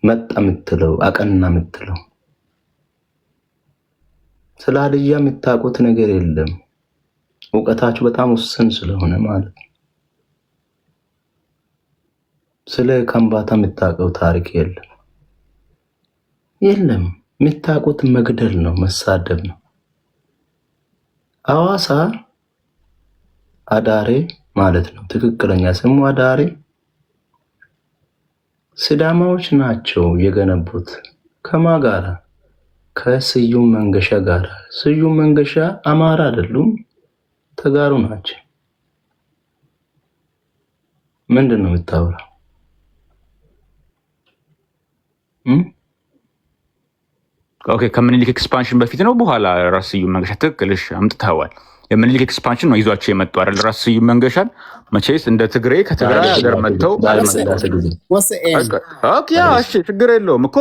መጣ የምትለው አቀና የምትለው። ስለ ሀዲያ የምታውቁት ነገር የለም። እውቀታቸው በጣም ውስን ስለሆነ ማለት ነው። ስለ ከምባታ የምታውቀው ታሪክ የለም። የምታውቁት መግደል ነው፣ መሳደብ ነው። ሐዋሳ አዳሬ ማለት ነው ትክክለኛ ስሙ አዳሬ። ሲዳማዎች ናቸው የገነቡት። ከማን ጋራ? ከስዩም መንገሻ ጋራ። ስዩም መንገሻ አማራ አይደሉም፣ ተጋሩ ናቸው። ምንድን ነው የምታወራው? ኦኬ፣ ከምኒልክ ኤክስፓንሽን በፊት ነው በኋላ? ራስ ስዩም መንገሻ ትክክልሽ አምጥተዋል። የምኒልክ ኤክስፓንሽን ነው ይዟቸው የመጡ አይደል? ራስ ስዩም መንገሻን መቼስ እንደ ትግሬ ከትግራይ ሀገር መጥተው ችግር የለውም እኮ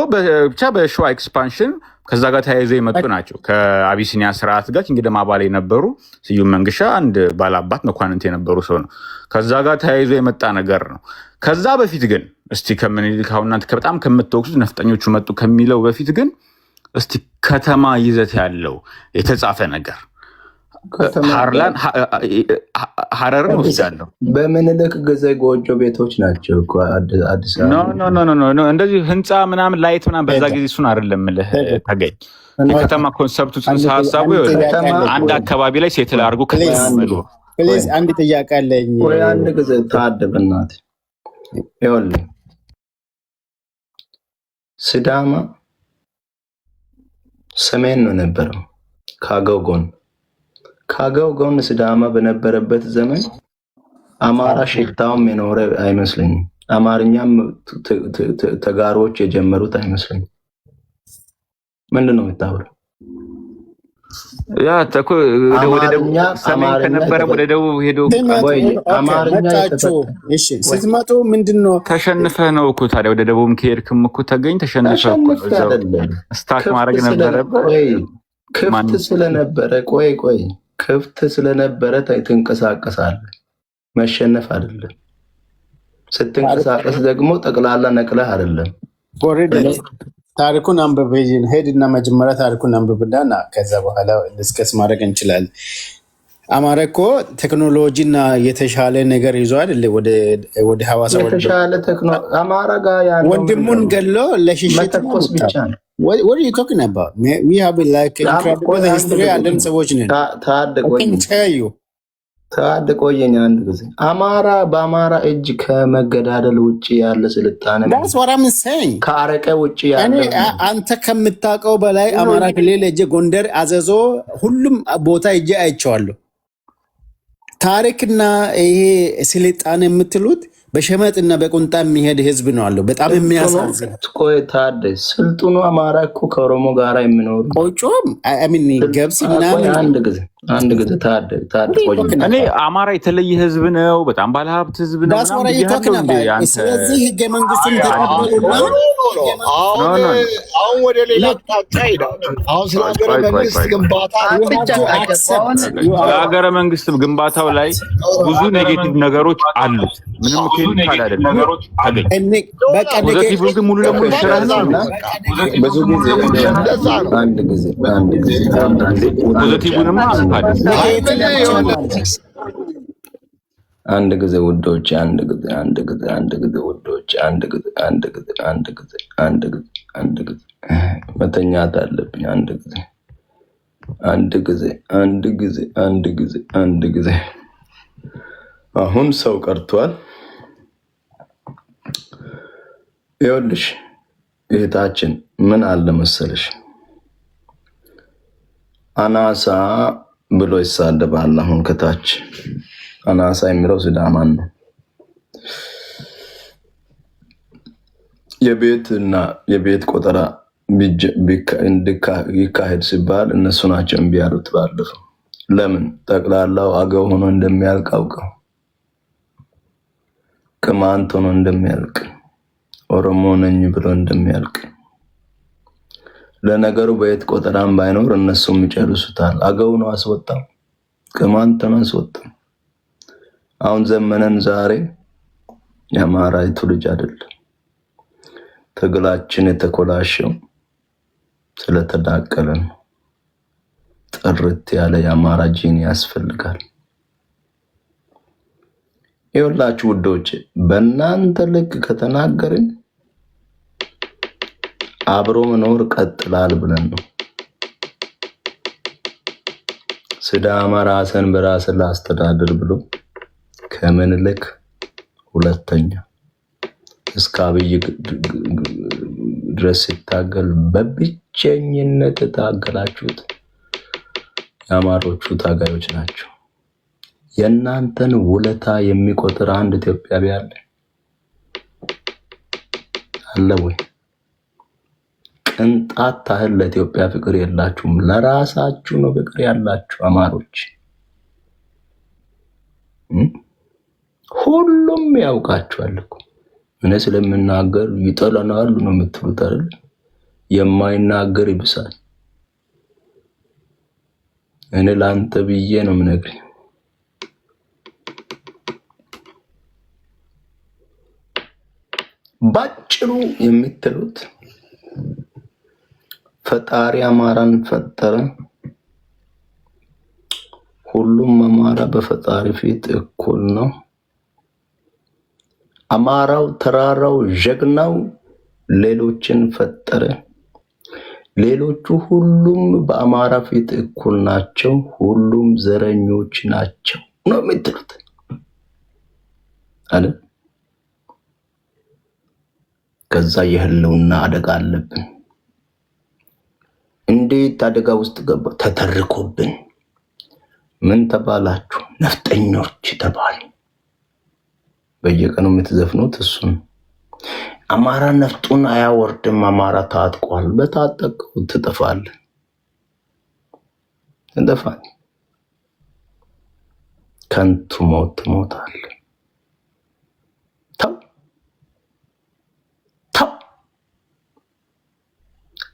ብቻ በሸዋ ኤክስፓንሽን ከዛ ጋር ተያይዘው የመጡ ናቸው። ከአቢሲኒያ ስርዓት ጋር ኪንግደም አባል የነበሩ ስዩም መንገሻ አንድ ባላባት መኳንንት የነበሩ ሰው ነው። ከዛ ጋር ተያይዞ የመጣ ነገር ነው። ከዛ በፊት ግን እስቲ ከምኒልክ አሁን እናንተ በጣም ከምትወቅሱት ነፍጠኞቹ መጡ ከሚለው በፊት ግን እስቲ ከተማ ይዘት ያለው የተጻፈ ነገር ሀረርን ወስዳለሁ። በምኒልክ ጊዜ ጎጆ ቤቶች ናቸው እኮ አዲስ አበባ። ኖ እንደዚህ ህንፃ ምናምን ላይት ምናምን በዛ ጊዜ እሱን አይደለም ልህ ተገኝ። የከተማ ኮንሰፕቱ ጽንሰ ሀሳቡ አንድ አካባቢ ላይ ሴትል አድርጎ ከተማ። አንድ ጥያቄ አለኝ። አንድ ጊዜ ታድብናት ይኸውልህ፣ ሲዳማ ሰሜን ነው ነበረው ከአገው ጎን ሲዳማ በነበረበት ዘመን አማራ ሽታውም የኖረ አይመስለኝም። አማርኛም ተጋሮች የጀመሩት አይመስለኝም። ምንድን ነው የምታወራው? ያ ተኮ ወደ ደቡብ ሰሜን ከነበረ ወደ ደቡብ ሄዶ አማርኛ እሺ፣ ስትመጡ ምንድነው ተሸንፈህ ነው እኮ ታዲያ ወደ ደቡብም ከሄድክም እኮ ተገኝ ተሸንፈህ እኮ እዛው ስታክ ማድረግ ነበረበት። ክፍት ስለነበረ ክፍት ስለነበረ ትንቀሳቀሳለህ። መሸነፍ አይደለም። ስትንቀሳቀስ ደግሞ ጠቅላላ ነቅለህ አይደለም። ታሪኩን አንብብ፣ ሄድና መጀመሪያ ታሪኩን አንብብና ከዛ በኋላ ዲስከስ ማድረግ እንችላለን። አማራ እኮ ቴክኖሎጂና የተሻለ ነገር ይዞ አይደል ወደ ሐዋሳ የተሻለ ቴክኖሎጂ አማራ ጋር ያለው ወንድሙን ገሎ ለሽሽት ብቻ ነው። What are you talking about? We have like incredible history አለን ሰዎች ነን። ታድቆየኝ አንድ ጊዜ አማራ በአማራ እጅ ከመገዳደል ውጭ ያለ ስልጣኔ That's what I'm saying። ከአረቀ ውጭ ያለ አንተ ከምታውቀው በላይ አማራ ክልል እጄ ጎንደር፣ አዘዞ ሁሉም ቦታ እጄ አይቼዋለሁ። ታሪክና ይሄ ስልጣኔ የምትሉት በሸመጥና በቁንጣ የሚሄድ ህዝብ ነው አለው። በጣም የሚያሳዝን ታደ ስልጡኑ አማራ እኮ ከኦሮሞ ጋራ የሚኖር ቆጮም ገብስ ምናምን አንድ ጊዜ አንድ ጊዜ ታድቆኝ እኔ አማራ የተለየ ህዝብ ነው፣ በጣም ባለሀብት ህዝብ ነው ምናምን ብያለሁ እንዴ አንተ? ስለዚህ ህገ መንግስቱን ተቀበሉና አሁን ወደ ሌላ አቅጣጫ ሄዳችሁ አሁን ስለ ሀገረ መንግስት ግንባታ የሀገረ መንግስት ግንባታው ላይ ብዙ ኔጌቲቭ ነገሮች አሉ። ምንም ኬሚካል አይደለም ተገኝ ፖዘቲቭ ግን ሙሉ ለሙሉ ይሽራል ነው። ብዙ ጊዜ አንድ ጊዜ ፖዘቲቭንማ አንድ ጊዜ ውዶች፣ አንድ ጊዜ ውዶች፣ አንድ ጊዜ መተኛት አለብኝ። አንድ ጊዜ አሁን ሰው ቀርቷል። ይኸውልሽ እህታችን ምን አለ መሰለሽ፣ አናሳ ብሎ ይሳደባል። አሁን ከታች አናሳ የሚለው ሲዳማን ነው። የቤት ቆጠራ ይካሄድ ሲባል እነሱ ናቸው እምቢ ያሉት ባለፈው። ለምን? ጠቅላላው አገው ሆኖ እንደሚያልቅ አውቀው፣ ቅማንት ሆኖ እንደሚያልቅ፣ ኦሮሞ ነኝ ብሎ እንደሚያልቅ። ለነገሩ በየት ቆጠራም ባይኖር እነሱም ይጨርሱታል። አገው ነው አስወጣው፣ ቅማንት ነው አስወጣው። አሁን ዘመነን ዛሬ የአማራይቱ ልጅ አይደለም። ትግላችን የተኮላሸው ስለተዳቀለ ነው። ጥርት ያለ የአማራ ጂን ያስፈልጋል። ይኸውላችሁ ውዶች፣ በእናንተ ልክ ከተናገርን አብሮ መኖር ቀጥላል ብለን ነው። ሲዳማ ራስን በራስ ላስተዳድር ብሎ ከምኒልክ ሁለተኛ እስከ አብይ ድረስ ሲታገል በብቸኝነት ታገላችሁት የአማሮቹ ታጋዮች ናቸው። የእናንተን ውለታ የሚቆጥር አንድ ኢትዮጵያዊ አለ ወይ? ቅንጣት ታህል ለኢትዮጵያ ፍቅር የላችሁም። ለራሳችሁ ነው ፍቅር ያላችሁ አማሮች። ሁሉም ያውቃችኋል እኮ። እኔ ስለምናገር ይጠላናል ነው የምትሉት አይደል? የማይናገር ይብሳል። እኔ ላንተ ብዬ ነው የምነግርህ። ባጭሩ የምትሉት ፈጣሪ አማራን ፈጠረ። ሁሉም አማራ በፈጣሪ ፊት እኩል ነው። አማራው፣ ተራራው፣ ጀግናው ሌሎችን ፈጠረ። ሌሎቹ ሁሉም በአማራ ፊት እኩል ናቸው። ሁሉም ዘረኞች ናቸው ነው የምትሉት አይደል? ከዛ የህልውና አደጋ አለብን። እንዴት አደጋ ውስጥ ገባ? ተተርኮብን። ምን ተባላችሁ? ነፍጠኞች ተባሉ። በየቀኑ የምትዘፍኑት እሱን። አማራ ነፍጡን አያወርድም። አማራ ታጥቋል። በታጠቀው ትጠፋለህ። ከንቱ ሞት ትሞታለህ። ተው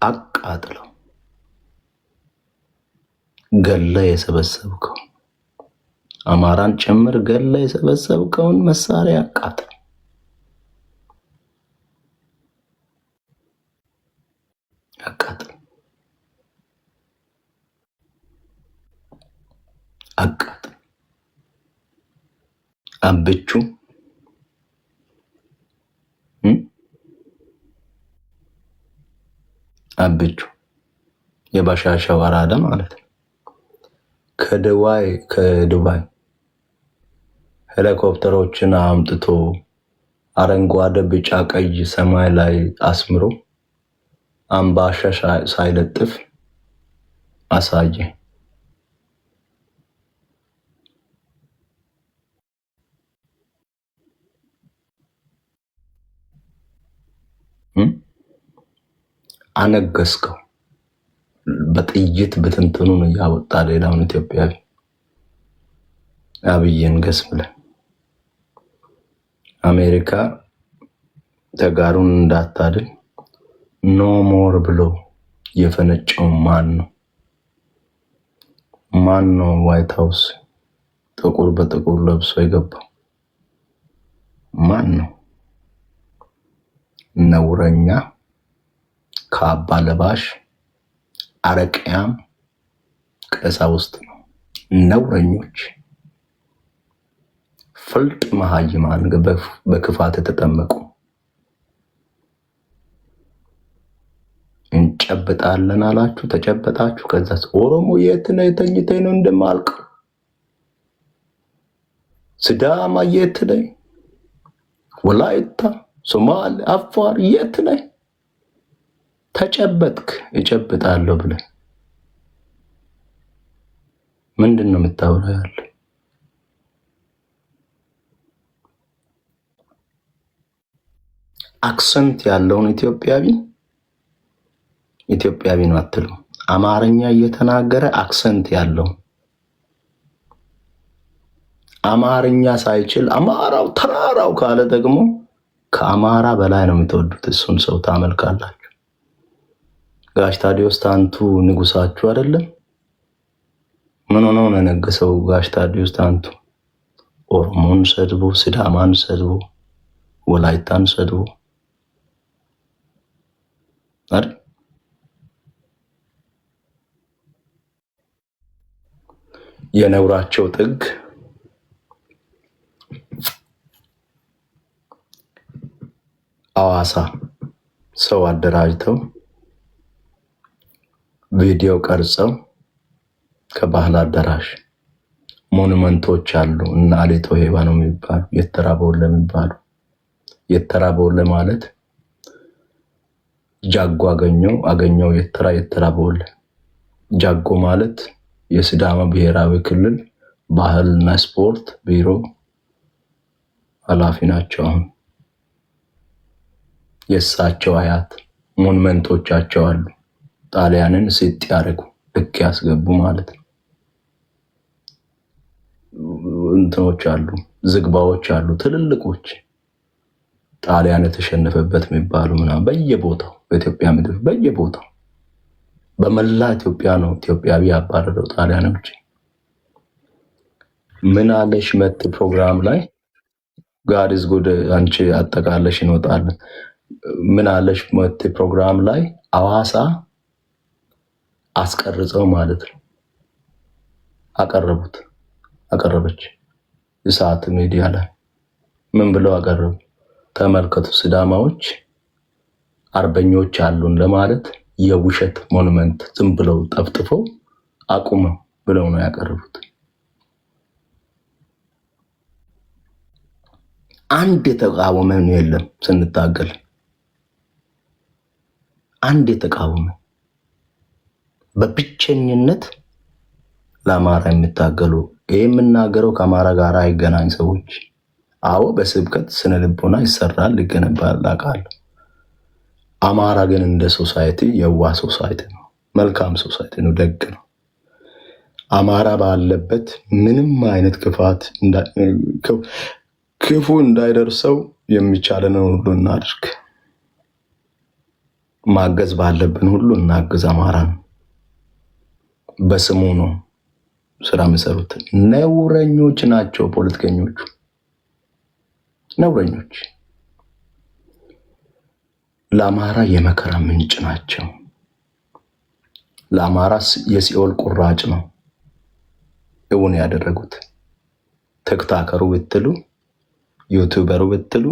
አቃጥለው። ገለ የሰበሰብከው አማራን ጭምር ገለ የሰበሰብከውን መሳሪያ አቃጥል። አብቹ የባሻሻው አራዳ ማለት ነው። ከዱባይ ሄሊኮፕተሮችን አምጥቶ አረንጓዴ፣ ቢጫ፣ ቀይ ሰማይ ላይ አስምሮ አምባሻ ሳይለጥፍ አሳየ። አነገስከው። በጥይት በትንትኑ ነው ያወጣ ሌላውን ኢትዮጵያዊ አብይን ገስ ብለን አሜሪካ ተጋሩን እንዳታድን ኖ ሞር ብሎ የፈነጨው ማን ነው? ማን ነው ዋይት ሃውስ ጥቁር በጥቁር ለብሶ የገባው? ማን ነው? ነውረኛ ካባ ለባሽ አረቂያም ቀሳውስት ነው። ነውረኞች ፍልጥ መሃይማን በክፋት የተጠመቁ እንጨብጣለን አላችሁ፣ ተጨበጣችሁ። ከዛስ ኦሮሞ የት ነው ተኝተኝ ነው እንደማልቅ? ሲዳማ የት ነው? ወላይታ፣ ሶማሌ፣ አፋር የት ነው? ተጨበጥክ እጨብጣለሁ ብለህ ምንድን ነው የምታወራው ያለ? አክሰንት ያለውን ኢትዮጵያዊ ነው አትሉ። አማርኛ እየተናገረ አክሰንት ያለው አማርኛ ሳይችል አማራው ተራራው ካለ ደግሞ ከአማራ በላይ ነው የምትወዱት። እሱን ሰው ታመልካላችሁ። ጋሽ ታዲዮስ ታንቱ ንጉሳችሁ አይደለም? ምን ሆኖ ነው የነገሰው ጋሽ ታዲዮስ ታንቱ? ኦሮሞን ሰድቦ፣ ሲዳማን ሰድቦ፣ ወላይታን ሰድቦ አይደል? የነውራቸው ጥግ አዋሳ ሰው አደራጅተው ቪዲዮ ቀርጸው ከባህል አዳራሽ ሞኑመንቶች አሉ እና አሌቶ ሄባ ነው የሚባሉ የተራበውለ የሚባሉ የተራበውለ ማለት ጃጎ አገኘው የተራበውለ ጃጎ ማለት የሲዳማ ብሔራዊ ክልል ባህልና ስፖርት ቢሮ ኃላፊ ናቸው። የእሳቸው አያት ሞኑመንቶቻቸው አሉ። ጣሊያንን ሲጥ ያደረጉ ልክ ያስገቡ ማለት ነው። እንትኖች አሉ፣ ዝግባዎች አሉ፣ ትልልቆች ጣሊያን የተሸነፈበት የሚባሉ ምናምን በየቦታው በኢትዮጵያ ምድር በየቦታው በመላ ኢትዮጵያ ነው ኢትዮጵያዊ ያባረረው ጣሊያኖች። ምን አለሽ መት ፕሮግራም ላይ ጋድ ኢዝ ጉድ አንቺ አጠቃለሽ እንወጣለን። ምን አለሽ መት ፕሮግራም ላይ አዋሳ አስቀርጸው ማለት ነው አቀረበች እሳት ሚዲያ ላይ ምን ብለው አቀረቡ? ተመልከቱ፣ ሲዳማዎች አርበኞች አሉን ለማለት የውሸት ሞኑመንት ዝም ብለው ጠፍጥፈው አቁመው ብለው ነው ያቀረቡት። አንድ የተቃወመ የለም ስንታገል፣ አንድ የተቃወመ በብቸኝነት ለአማራ የሚታገሉ። ይሄ የምናገረው ከአማራ ጋር አይገናኝ ሰዎች። አዎ በስብከት ስነ ልቦና ይሰራል፣ ይገነባል፣ አውቃለሁ። አማራ ግን እንደ ሶሳይቲ የዋህ ሶሳይቲ ነው፣ መልካም ሶሳይቲ ነው፣ ደግ ነው። አማራ ባለበት ምንም አይነት ክፉ እንዳይደርሰው የሚቻለን ሁሉ እናድርግ። ማገዝ ባለብን ሁሉ እናግዝ። አማራን በስሙ ነው ስራ የሚሰሩት። ነውረኞች ናቸው ፖለቲከኞቹ፣ ነውረኞች። ለአማራ የመከራ ምንጭ ናቸው። ለአማራ የሲኦል ቁራጭ ነው እውን ያደረጉት። ቲክቶከሩ ብትሉ፣ ዩቲዩበሩ ብትሉ፣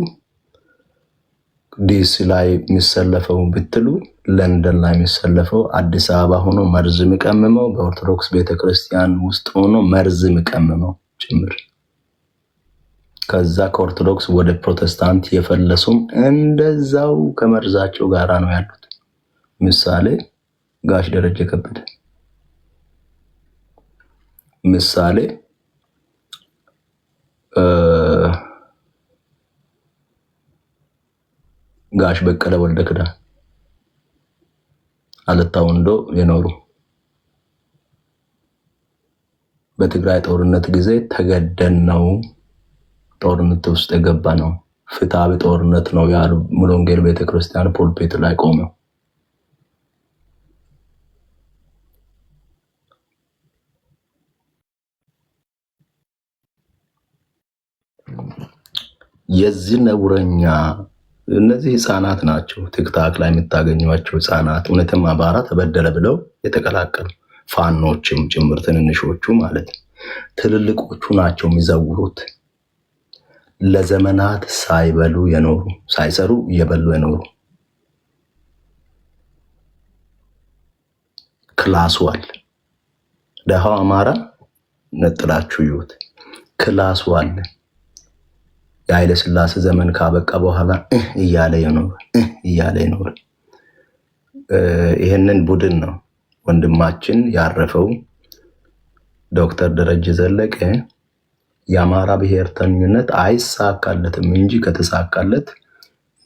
ዲሲ ላይ የሚሰለፈው ብትሉ፣ ለንደን ላይ የሚሰለፈው፣ አዲስ አበባ ሆኖ መርዝ የሚቀምመው፣ በኦርቶዶክስ ቤተክርስቲያን ውስጥ ሆኖ መርዝ የሚቀምመው ጭምር፣ ከዛ ከኦርቶዶክስ ወደ ፕሮቴስታንት የፈለሱም እንደዛው ከመርዛቸው ጋራ ነው ያሉት። ምሳሌ ጋሽ ደረጀ ከበደ፣ ምሳሌ ጋሽ በቀለ ወልደ ክዳን፣ አለታ ወንዶ የኖሩ በትግራይ ጦርነት ጊዜ ተገደን ነው ጦርነት ውስጥ የገባ ነው። ፍትሃዊ ጦርነት ነው ያሉ ሙሉ ወንጌል ቤተክርስቲያን ፑልፒት ላይ ቆመው የዚህ ነውረኛ እነዚህ ህፃናት ናቸው። ቲክታክ ላይ የምታገኟቸው ህፃናት እውነትም አማራ ተበደለ ብለው የተቀላቀሉ ፋኖችም ጭምር ትንንሾቹ ማለት ትልልቆቹ ናቸው የሚዘውሩት። ለዘመናት ሳይበሉ የኖሩ ሳይሰሩ እየበሉ የኖሩ ክላሱ አለ። ደሃው አማራ ነጥላችሁ ይዩት፣ ክላሱ አለ። የኃይለ ሥላሴ ዘመን ካበቃ በኋላ እያለ ይኖር ይሄንን ቡድን ነው ወንድማችን ያረፈው ዶክተር ደረጀ ዘለቀ የአማራ ብሔርተኝነት አይሳካለትም እንጂ ከተሳካለት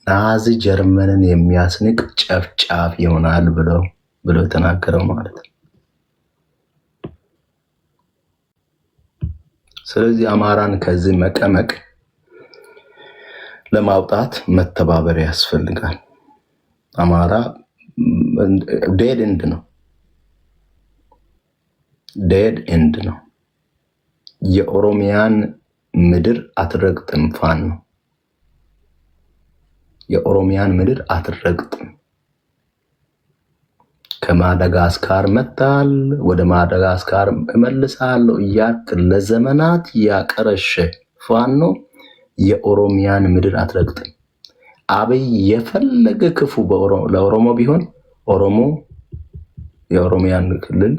ናዚ ጀርመንን የሚያስንቅ ጨፍጫፍ ይሆናል ብሎ ተናገረው ማለት ነው። ስለዚህ አማራን ከዚህ መቀመቅ ለማውጣት መተባበር ያስፈልጋል። አማራ ዴድ ኤንድ ነው። የኦሮሚያን ምድር አትረግጥም። ፋኖ ነው። የኦሮሚያን ምድር አትረግጥም። ከማዳጋስካር መጣል ወደ ማዳጋስካር እመልሳለሁ እያልክ ለዘመናት ያቀረሸ ፋኖ የኦሮሚያን ምድር አትረግጥም። አብይ የፈለገ ክፉ ለኦሮሞ ቢሆን ኦሮሞ የኦሮሚያን ክልል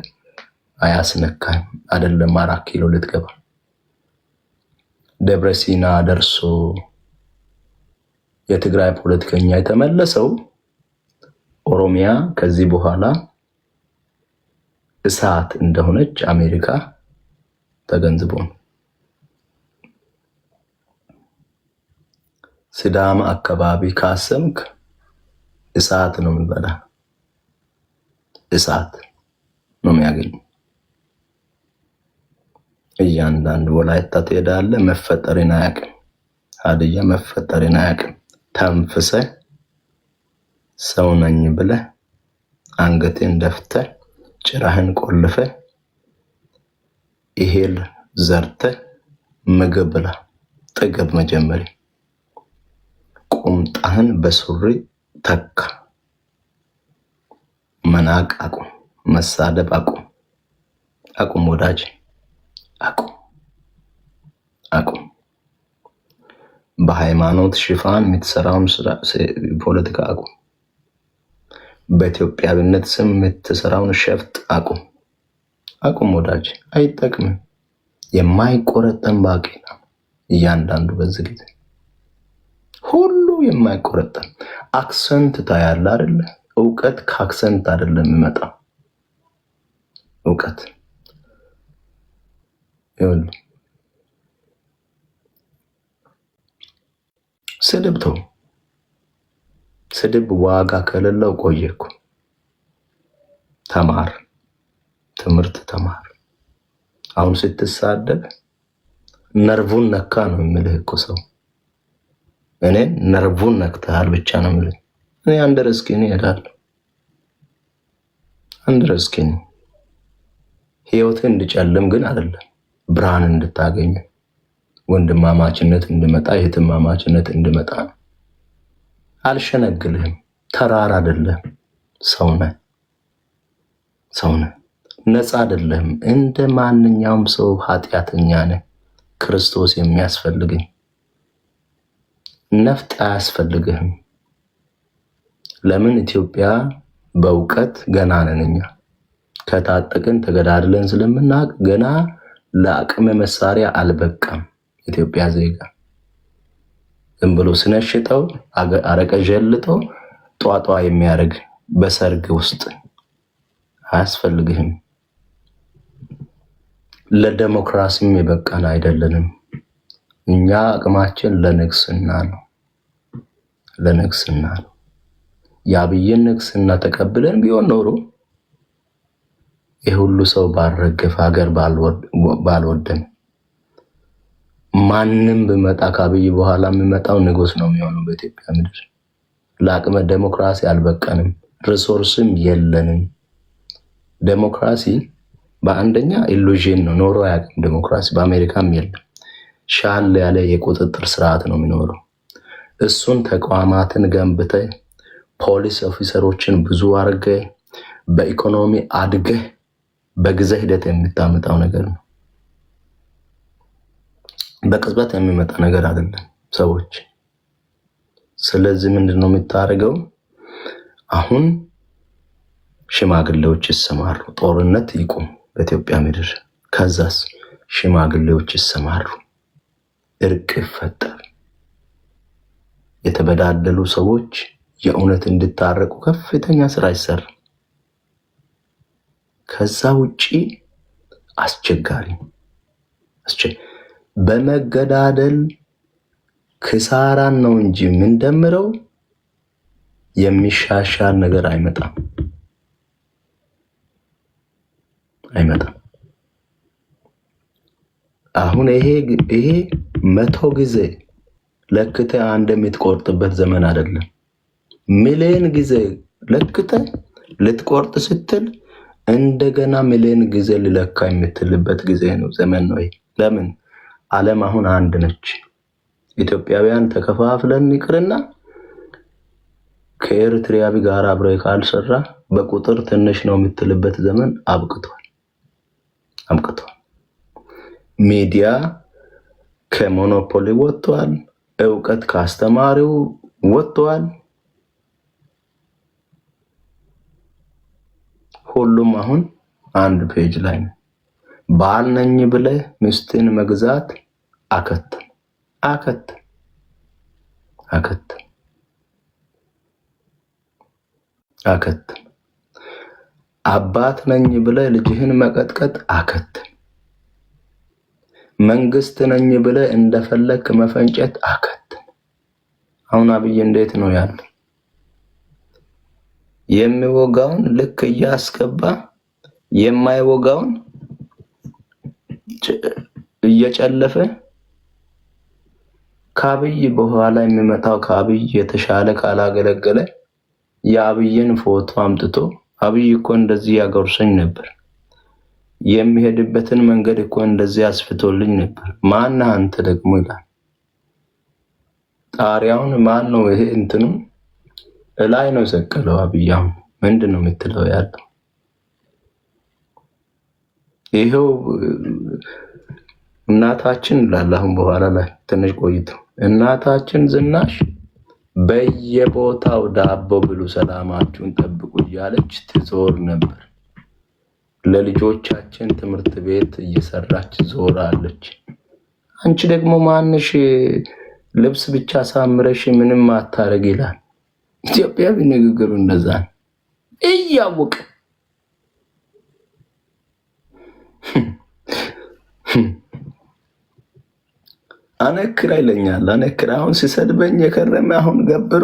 አያስነካም። አይደለም 4 ኪሎ ልትገባ ደብረ ሲና ደርሶ የትግራይ ፖለቲከኛ የተመለሰው ኦሮሚያ ከዚህ በኋላ እሳት እንደሆነች አሜሪካ ተገንዝቦ ሲዳማ አካባቢ ካሰምክ እሳት ነው የሚበላ፣ እሳት ነው የሚያገኝ። እያንዳንዱ ወላይታ ትሄዳለህ፣ መፈጠርን አያውቅም። ሀዲያ መፈጠርን አያውቅም። ተንፍሰህ ሰው ነኝ ብለህ አንገቴን ደፍተህ ጭራህን ቆልፈህ እህል ዘርተህ ምግብ ብላ ጥግብ። መጀመሪያ ቁምጣህን በሱሪ ተካ። መናቅ አቁም፣ መሳደብ አቁም ወዳጅ አቁም። በሃይማኖት ሽፋን የምትሰራውን ፖለቲካ አቁም። በኢትዮጵያዊነት ስም የምትሰራውን ሸፍጥ አቁም ወዳጅ፣ አይጠቅምም። የማይቆረጠን ባቄላ እያንዳንዱ በዚህ ጊዜ ሁሉ የማይቆረጠን አክሰንት ታያለ አይደለ? እውቀት ከአክሰንት አይደለም የሚመጣው። እውቀት ይኸውልህ፣ ስድብ ዋጋ ከሌለው ቆየኩ። ተማር፣ ትምህርት ተማር። አሁን ስትሳደብ ነርቡን ነካ ነው የሚልህ እኮ ሰው። እኔ ነርቡን ነክተሃል ብቻ ነው የሚልህ። እኔ አንደርስኪኒ እሄዳለሁ። አንደርስኪኒ ህይወትህ እንድጨልም ግን አይደለም፣ ብርሃን እንድታገኝ ወንድማማችነት እንድመጣ የትማማችነት እንድመጣ ነው። አልሸነግልህም። ተራራ አይደለም፣ ሰው ነህ። ነፃ አይደለም። እንደ ማንኛውም ሰው ኃጢአተኛ ነህ። ክርስቶስ የሚያስፈልግህ ነፍጥ አያስፈልግህም። ለምን? ኢትዮጵያ በእውቀት ገና ነን እኛ። ከታጠቅን ተገዳድለን ስለምናውቅ ገና ለአቅመ መሳሪያ አልበቃም። ኢትዮጵያ ዜጋ ዝም ብሎ ስነሽጠው አረቀ ጀልጠው ጧጧ የሚያደርግ በሰርግ ውስጥ አያስፈልግህም። ለዲሞክራሲም የበቃን አይደለንም። እኛ አቅማችን ለንግስና ነው። የአብይን ንግስና ተቀብለን ቢሆን ኖሮ የሁሉ ሰው ባልረገፈ ሀገር ባልወደም ማንም በመጣ ከአብይ በኋላ የሚመጣው ንጉስ ነው የሚሆነው በኢትዮጵያ ምድር። ለአቅመ ዴሞክራሲ አልበቃንም፣ ሪሶርስም የለንም። ዴሞክራሲ በአንደኛ ኢሉዥን ነው፣ ኖሮ አያውቅም ዴሞክራሲ። በአሜሪካም የለም። ሻል ያለ የቁጥጥር ስርዓት ነው የሚኖረው። እሱን ተቋማትን ገንብተ ፖሊስ ኦፊሰሮችን ብዙ አርገ በኢኮኖሚ አድገ በጊዜ ሂደት የምታመጣው ነገር ነው። በቅጽበት የሚመጣ ነገር አይደለም ሰዎች። ስለዚህ ምንድነው የምታደርገው? አሁን ሽማግሌዎች ይሰማሩ፣ ጦርነት ይቁም በኢትዮጵያ ምድር። ከዛስ ሽማግሌዎች ይሰማሩ፣ እርቅ ይፈጠር፣ የተበዳደሉ ሰዎች የእውነት እንድታረቁ ከፍተኛ ስራ ይሰራ። ከዛ ውጪ አስቸጋሪ በመገዳደል ክሳራን ነው እንጂ ምንደምረው የሚሻሻል ነገር አይመጣም። አሁን ይሄ 100 ጊዜ ለክተ አንድ የምትቆርጥበት ዘመን አይደለም። ሚሊዮን ጊዜ ለክተ ልትቆርጥ ስትል እንደገና ሚሊዮን ጊዜ ልለካ የምትልበት ጊዜ ነው፣ ዘመን ነው። ለምን ዓለም አሁን አንድ ነች። ኢትዮጵያውያን ተከፋፍለን ይቅርና ከኤርትራዊ ጋር አብረ ካልሰራ በቁጥር ትንሽ ነው የምትልበት ዘመን አብቅቷል። ሚዲያ ከሞኖፖሊ ወጥቷል። እውቀት ከአስተማሪው ወጥቷል። ሁሉም አሁን አንድ ፔጅ ላይ ነው። ባል ነኝ ብለህ ሚስትን መግዛት አከተም። አባት ነኝ ብለህ ልጅህን መቀጥቀጥ አከተም። መንግስት ነኝ ብለህ እንደፈለክ መፈንጨት አከተም። አሁን አብይ እንዴት ነው ያለው? የሚወጋውን ልክ እያስገባ የማይወጋውን እየጨለፈ ከአብይ በኋላ የሚመጣው ከአብይ የተሻለ ካላገለገለ የአብይን ፎቶ አምጥቶ አብይ እኮ እንደዚህ ያጎርሰኝ ነበር፣ የሚሄድበትን መንገድ እኮ እንደዚህ አስፍቶልኝ ነበር፣ ማን አንተ ደግሞ ይላል። ጣሪያውን ማን ነው ይሄ እንትኑ ላይ ነው ሰቀለው። አብይ አሁን ምንድነው የምትለው ያለው? ይሄው እናታችን ላላሁን በኋላ ላይ ትንሽ ቆይቶ እናታችን ዝናሽ በየቦታው ዳቦ ብሉ ሰላማችሁን ጠብቁ እያለች ትዞር ነበር። ለልጆቻችን ትምህርት ቤት እየሰራች ዞራለች። አንቺ ደግሞ ማንሽ ልብስ ብቻ ሳምረሽ ምንም አታረግ ይላል። ኢትዮጵያዊ ንግግሩ እንደዛ ነው። እያወቀ አነክራ ይለኛል። አነክራ አሁን ሲሰድበኝ የከረመ አሁን ገብሮ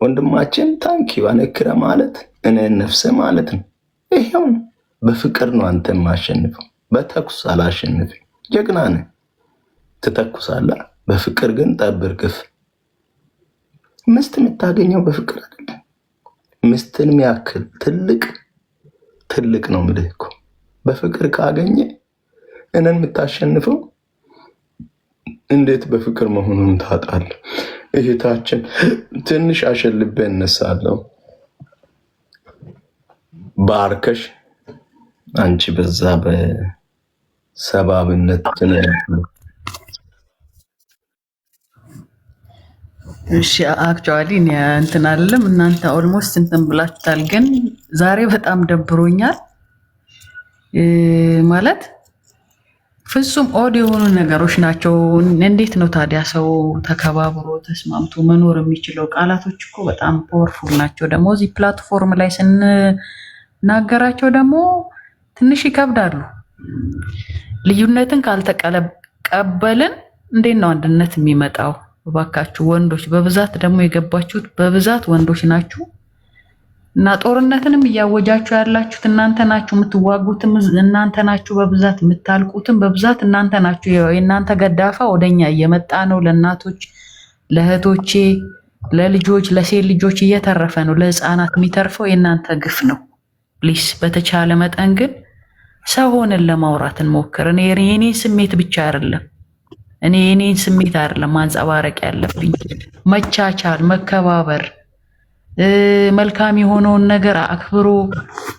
ወንድማችን ታንኪው አነክራ ማለት እኔ ነፍሰ ማለት ነው። ይሄው በፍቅር ነው አንተ ማሸንፈው፣ በተኩስ አላሸንፍም። ጀግና ነህ፣ ትተኩሳለህ። በፍቅር ግን ጠብር ግፍ። ምስት የምታገኘው በፍቅር አይደለም። ምስትን የሚያክል ትልቅ ነው የምልህ እኮ በፍቅር ካገኘ እነን የምታሸንፈው እንዴት በፍቅር መሆኑን ታጣለህ። እህታችን ትንሽ አሸልቤ እነሳለሁ ባርከሽ አንቺ በዛ በሰባብነት እሺ አክቹአሊ እንትን አይደለም እናንተ ኦልሞስት እንትን ብላችኋል፣ ግን ዛሬ በጣም ደብሮኛል። ማለት ፍጹም ኦድ የሆኑ ነገሮች ናቸው። እንዴት ነው ታዲያ ሰው ተከባብሮ ተስማምቶ መኖር የሚችለው? ቃላቶች እኮ በጣም ፓወርፉል ናቸው። ደግሞ እዚህ ፕላትፎርም ላይ ስንናገራቸው ደግሞ ትንሽ ይከብዳሉ። ልዩነትን ካልተቀበልን እንዴት ነው አንድነት የሚመጣው? እባካችሁ ወንዶች በብዛት ደግሞ የገባችሁት በብዛት ወንዶች ናችሁ። እና ጦርነትንም እያወጃችሁ ያላችሁት እናንተ ናችሁ፣ የምትዋጉትም እናንተ ናችሁ፣ በብዛት የምታልቁትም በብዛት እናንተ ናችሁ። የእናንተ ገዳፋ ወደኛ እየመጣ ነው። ለእናቶች፣ ለእህቶቼ፣ ለልጆች፣ ለሴት ልጆች እየተረፈ ነው። ለህፃናት የሚተርፈው የእናንተ ግፍ ነው። ፕሊስ በተቻለ መጠን ግን ሰው ሆነን ለማውራት እንሞክር። እኔ የኔን ስሜት ብቻ አይደለም የኔን ስሜት አይደለም ማንጸባረቅ ያለብኝ፣ መቻቻል፣ መከባበር፣ መልካም የሆነውን ነገር አክብሮ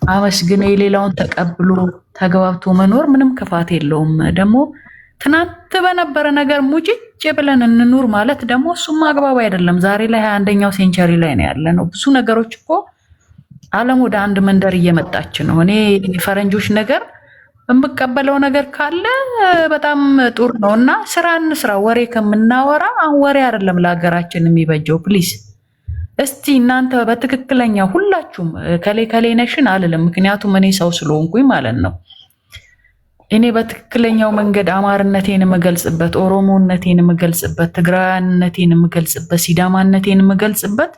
አመስግኖ የሌላውን ተቀብሎ ተግባብቶ መኖር ምንም ክፋት የለውም። ደግሞ ትናንት በነበረ ነገር ሙጭጭ ብለን እንኑር ማለት ደግሞ እሱም አግባብ አይደለም። ዛሬ ላይ 21ኛው ሴንቸሪ ላይ ነው ያለ ነው። ብዙ ነገሮች እኮ ዓለም ወደ አንድ መንደር እየመጣች ነው። እኔ ፈረንጆች ነገር የምቀበለው ነገር ካለ በጣም ጥሩ ነው እና ስራ እንስራ። ወሬ ከምናወራ ወሬ አይደለም ለሀገራችን የሚበጀው። ፕሊዝ እስቲ እናንተ በትክክለኛ ሁላችሁም ከሌ ነሽን አልልም፣ ምክንያቱም እኔ ሰው ስለሆንኩኝ ማለት ነው። እኔ በትክክለኛው መንገድ አማርነቴን የምገልጽበት፣ ኦሮሞነቴን የምገልጽበት፣ ትግራይነቴን የምገልጽበት፣ ሲዳማነቴን የምገልጽበት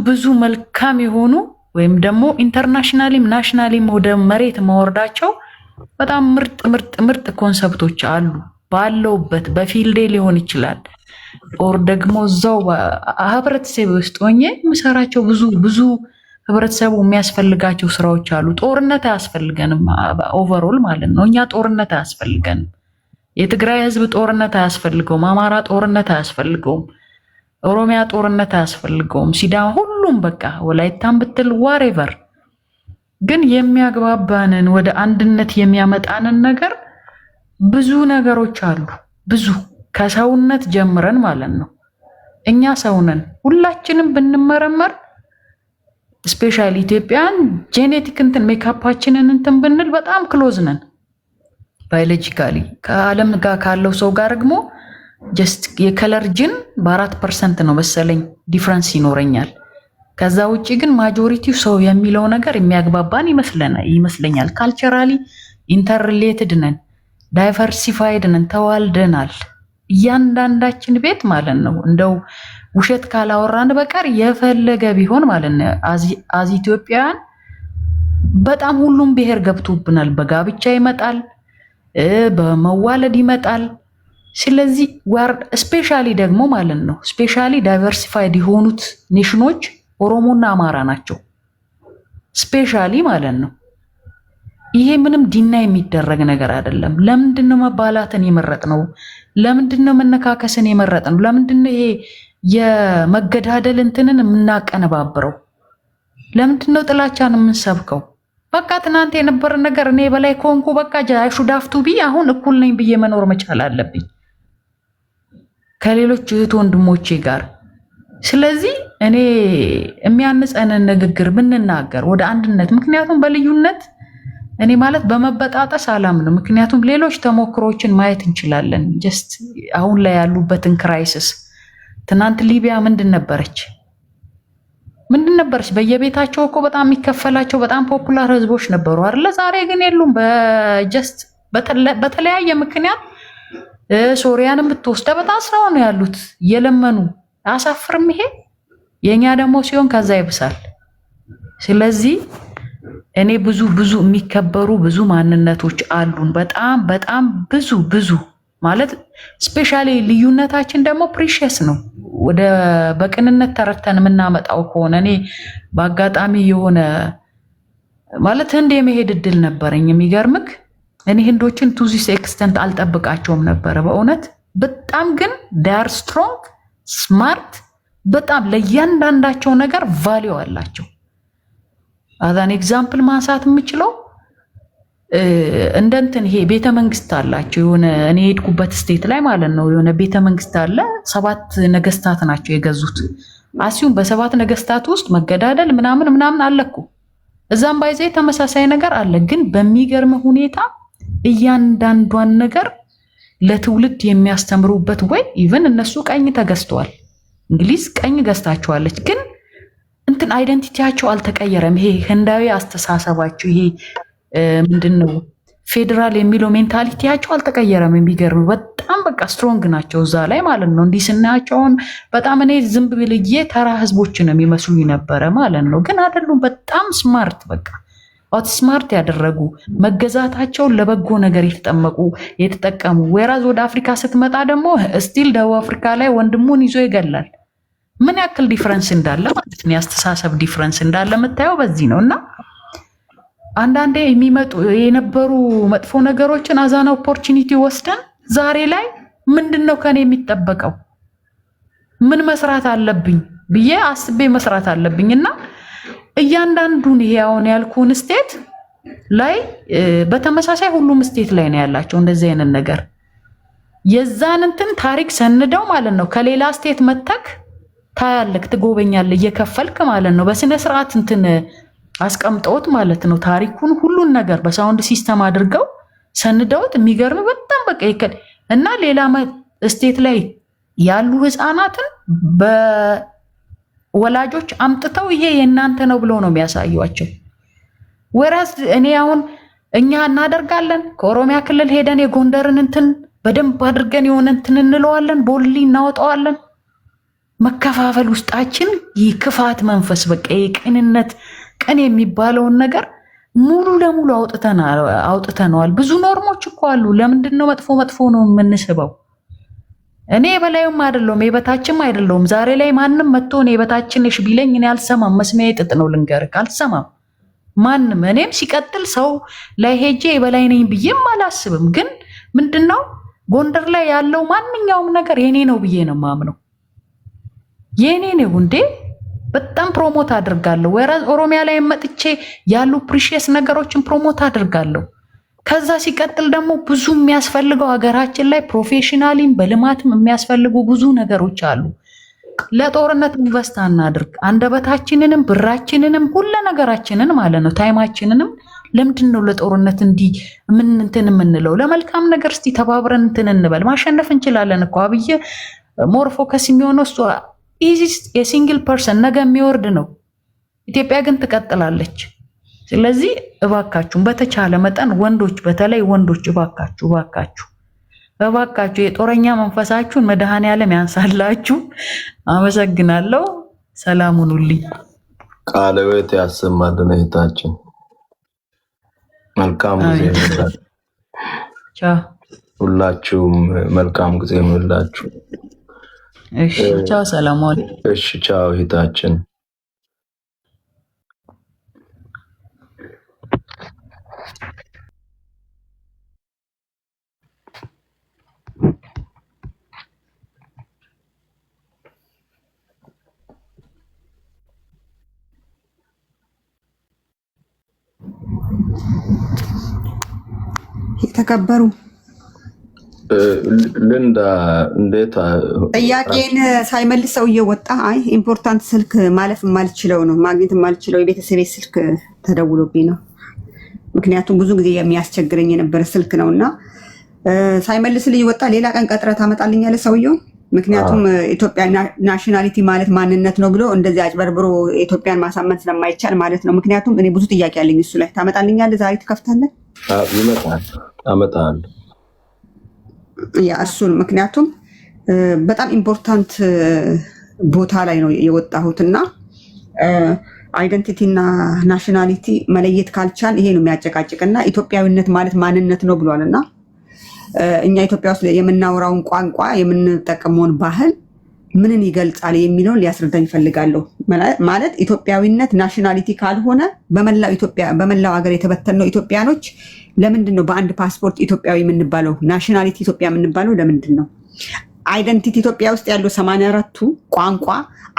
ብዙ መልካም የሆኑ ወይም ደግሞ ኢንተርናሽናሊም ናሽናሊም ወደ መሬት መወርዳቸው በጣም ምርጥ ኮንሰፕቶች አሉ። ባለውበት በፊልዴ ሊሆን ይችላል ኦር ደግሞ እዛው ህብረተሰብ ውስጥ ሆኜ የምሰራቸው ብዙ ህብረተሰቡ የሚያስፈልጋቸው ስራዎች አሉ። ጦርነት አያስፈልገንም፣ ኦቨርኦል ማለት ነው። እኛ ጦርነት አያስፈልገንም። የትግራይ ህዝብ ጦርነት አያስፈልገውም። አማራ ጦርነት አያስፈልገውም። ኦሮሚያ ጦርነት አያስፈልገውም። ሲዳማ፣ ሁሉም በቃ ወላይታም ብትል ዋሬቨር። ግን የሚያግባባንን ወደ አንድነት የሚያመጣንን ነገር ብዙ ነገሮች አሉ። ብዙ ከሰውነት ጀምረን ማለት ነው። እኛ ሰውነን ሁላችንም ብንመረመር ስፔሻሊ ኢትዮጵያን ጄኔቲክ እንትን ሜካፓችንን እንትን ብንል በጣም ክሎዝ ነን ባዮሎጂካሊ ከዓለም ጋር ካለው ሰው ጋር ደግሞ ጀስት የከለር ጅን በ4% ነው መሰለኝ ዲፍረንስ ይኖረኛል። ከዛ ውጪ ግን ማጆሪቲው ሰው የሚለው ነገር የሚያግባባን ይመስለኛል። ካልቸራሊ ኢንተርሪሌትድ ነን፣ ዳይቨርሲፋይድ ነን፣ ተዋልደናል። እያንዳንዳችን ቤት ማለት ነው እንደው ውሸት ካላወራን በቀር የፈለገ ቢሆን ማለት ነው አዚ ኢትዮጵያውያን በጣም ሁሉም ብሔር ገብቶብናል። በጋብቻ ይመጣል፣ በመዋለድ ይመጣል። ስለዚህ ስፔሻሊ ደግሞ ማለት ነው ስፔሻሊ ዳይቨርሲፋይድ የሆኑት ኔሽኖች ኦሮሞና አማራ ናቸው። ስፔሻሊ ማለት ነው። ይሄ ምንም ዲና የሚደረግ ነገር አይደለም። ለምንድነው መባላትን የመረጥነው? ለምንድነው መነካከስን የመረጥነው? ለምንድነው ይሄ የመገዳደል እንትንን የምናቀነባብረው? ለምንድነው ጥላቻን የምንሰብከው? በቃ ትናንት የነበረ ነገር እኔ በላይ ከሆንኩ በቃ ሹዳፍቱ ቢ አሁን እኩል ነኝ ብዬ መኖር መቻል አለብኝ ከሌሎች እህት ወንድሞቼ ጋር። ስለዚህ እኔ የሚያንጸንን ንግግር ብንናገር ወደ አንድነት፣ ምክንያቱም በልዩነት እኔ ማለት በመበጣጠስ አላምንም። ምክንያቱም ሌሎች ተሞክሮችን ማየት እንችላለን። ጀስት አሁን ላይ ያሉበትን ክራይሲስ። ትናንት ሊቢያ ምንድን ነበረች? በየቤታቸው እኮ በጣም የሚከፈላቸው በጣም ፖፑላር ህዝቦች ነበሩ አይደለ? ዛሬ ግን የሉም። በጀስት በተለያየ ምክንያት ሶሪያንም ብትወስደ በታስረው ነው ያሉት እየለመኑ። አያሳፍርም? ይሄ የኛ ደግሞ ሲሆን ከዛ ይብሳል። ስለዚህ እኔ ብዙ የሚከበሩ ብዙ ማንነቶች አሉን። በጣም ብዙ ማለት ስፔሻሊ ልዩነታችን ደግሞ ፕሪሺየስ ነው። ወደ በቅንነት ተረተን የምናመጣው ከሆነ እኔ በአጋጣሚ የሆነ ማለት ህንድ የመሄድ እድል ነበረኝ። የሚገርምክ እኔ ህንዶችን ቱ ዚስ ኤክስተንት አልጠብቃቸውም ነበረ በእውነት በጣም ግን ዳር ስትሮንግ ስማርት፣ በጣም ለእያንዳንዳቸው ነገር ቫሊዩ አላቸው። አዛን ኤግዛምፕል ማንሳት የምችለው እንደንትን ይሄ ቤተ መንግስት አላቸው። የሆነ እኔ የሄድኩበት ስቴት ላይ ማለት ነው የሆነ ቤተ መንግስት አለ። 7 ነገስታት ናቸው የገዙት። አሲዩም በ7 ነገስታት ውስጥ መገዳደል ምናምን አለኩ። እዛም ባይዘ ተመሳሳይ ነገር አለ። ግን በሚገርም ሁኔታ እያንዳንዷን ነገር ለትውልድ የሚያስተምሩበት ወይ ኢቨን እነሱ ቀኝ ተገዝተዋል። እንግሊዝ ቀኝ ገዝታቸዋለች። ግን እንትን አይደንቲቲያቸው አልተቀየረም። ይሄ ህንዳዊ አስተሳሰባቸው ይሄ ምንድነው ፌዴራል የሚለው ሜንታሊቲያቸው አልተቀየረም። የሚገርም በጣም በቃ ስትሮንግ ናቸው እዛ ላይ ማለት ነው። እንዲህ ስናያቸውን በጣም እኔ ዝም ብዬ ተራ ህዝቦች ነው የሚመስሉ ነበረ ማለት ነው። ግን አይደሉም። በጣም ስማርት በቃ ስማርት ያደረጉ መገዛታቸውን ለበጎ ነገር የተጠቀሙ። ወይራዝ ወደ አፍሪካ ስትመጣ ደግሞ ስቲል ደቡብ አፍሪካ ላይ ወንድሙን ይዞ ይገላል። ምን ያክል ዲፍረንስ እንዳለ ማለት ነው። የአስተሳሰብ ዲፍረንስ እንዳለ የምታየው በዚህ ነው። እና አንዳንዴ የነበሩ መጥፎ ነገሮችን አዛና ኦፖርቹኒቲ ወስደን ዛሬ ላይ ምንድነው ከኔ የሚጠበቀው ምን መስራት አለብኝ ብዬ አስቤ መስራት አለብኝ። እና እያንዳንዱን ይሄ አሁን ያልኩን ስቴት ላይ በተመሳሳይ ሁሉም ስቴት ላይ ነው ያላቸው እንደዚህ አይነት ነገር የዛን እንትን ታሪክ ሰንደው ማለት ነው። ከሌላ ስቴት መተክ ታያለክ ትጎበኛለህ እየከፈልክ ማለት ነው። በስነ ስርዓት እንትን አስቀምጠውት ማለት ነው። ታሪኩን ሁሉን ነገር በሳውንድ ሲስተም አድርገው ሰንደውት የሚገርም በጣም በቃ ይከል እና ሌላ ስቴት ላይ ያሉ ህፃናትን በወላጆች አምጥተው ይሄ የእናንተ ነው ብለው ነው የሚያሳዩአቸው። ወራስ እኔ አሁን እኛ እናደርጋለን ከኦሮሚያ ክልል ሄደን የጎንደርን እንትን በደንብ አድርገን የሆነ እንትን እንለዋለን፣ ቦሊ እናወጣዋለን። መከፋፈል ውስጣችን የክፋት መንፈስ በቃ የቅንነት ቀን የሚባለውን ነገር ሙሉ ለሙሉ አውጥተነዋል። ብዙ ኖርሞች እኮ አሉ። ለምንድን ነው መጥፎ ነው የምንስበው? እኔ የበላዩም አይደለሁም የበታችም አይደለሁም። ዛሬ ላይ ማንም መጥቶ እኔ የበታችን ነሽ ቢለኝ እኔ አልሰማም። መስሚያ ጥጥ ነው ልንገርህ፣ አልሰማም ማንም። እኔም ሲቀጥል ሰው ላይ ሄጄ የበላይ ነኝ ብዬም አላስብም። ግን ምንድነው ጎንደር ላይ ያለው ማንኛውም ነገር የኔ ነው ብዬ ነው ማምነው። የኔ ነው እንዴ በጣም ፕሮሞት አድርጋለሁ። ወራስ ኦሮሚያ ላይ መጥቼ ያሉ ፕሪሺየስ ነገሮችን ፕሮሞት አድርጋለሁ። ከዛ ሲቀጥል ደግሞ ብዙ የሚያስፈልገው ሀገራችን ላይ ፕሮፌሽናሊም በልማትም የሚያስፈልጉ ብዙ ነገሮች አሉ። ለጦርነት ኢንቨስት አናድርግ። አንደበታችንንም ብራችንንም ሁሉ ነገራችንን ማለት ነው ታይማችንንም ለምንድን ነው ለጦርነት እንዲህ ምን እንትን የምንለው? ለመልካም ነገር እስቲ ተባብረን እንትን እንበል። ማሸነፍ እንችላለን እኮ አብዬ ሞር ፎከስ የሚሆነው እሱ ኢዚ የሲንግል ፐርሰን ነገ የሚወርድ ነው። ኢትዮጵያ ግን ትቀጥላለች። ስለዚህ እባካችሁን በተቻለ መጠን ወንዶች፣ በተለይ ወንዶች እባካችሁ የጦረኛ መንፈሳችሁን መድኃኔዓለም ያንሳላችሁ። አመሰግናለሁ። ሰላም ሁኑልኝ። ቃለ ሕይወት ያሰማልን እህታችን። መልካም ጊዜ ይሁንላችሁ። ቻው ሁላችሁም መልካም ጊዜ ይሁንላችሁ። እሺ ቻው። ሰላም ዋል። እሺ ቻው እህታችን። የተከበሩ ልንዳ እንዴት ጥያቄን ሳይመልስ ሰውዬው ወጣ። አይ ኢምፖርታንት ስልክ ማለፍ የማልችለው ነው ማግኘት የማልችለው የቤተሰቤ ስልክ ተደውሎብኝ ነው። ምክንያቱም ብዙ ጊዜ የሚያስቸግረኝ የነበረ ስልክ ነው እና ሳይመልስልኝ ወጣ። ሌላ ቀን ቀጥረህ ታመጣልኛለህ ሰውዬው። ምክንያቱም ኢትዮጵያ ናሽናሊቲ ማለት ማንነት ነው ብሎ እንደዚህ አጭበርብሮ ኢትዮጵያን ማሳመን ስለማይቻል ማለት ነው። ምክንያቱም እኔ ብዙ ጥያቄ አለኝ እሱ ላይ። ታመጣልኛለህ? ዛሬ ትከፍታለህ? ይመጣል። አመጣለሁ ያ እሱን። ምክንያቱም በጣም ኢምፖርታንት ቦታ ላይ ነው የወጣሁትና አይደንቲቲ እና ናሽናሊቲ መለየት ካልቻል ይሄ ነው የሚያጨቃጭቅና ኢትዮጵያዊነት ማለት ማንነት ነው ብሏልና እኛ ኢትዮጵያ ውስጥ የምናወራውን ቋንቋ የምንጠቀመውን ባህል ምንን ይገልጻል የሚለውን ሊያስረዳኝ ይፈልጋለሁ። ማለት ኢትዮጵያዊነት ናሽናሊቲ ካልሆነ በመላው ኢትዮጵያ በመላው ሀገር የተበተነው ኢትዮጵያኖች ለምንድን ነው በአንድ ፓስፖርት ኢትዮጵያዊ የምንባለው? ናሽናሊቲ ኢትዮጵያ የምንባለው ለምንድን ነው? አይደንቲቲ ኢትዮጵያ ውስጥ ያለው 84ቱ ቋንቋ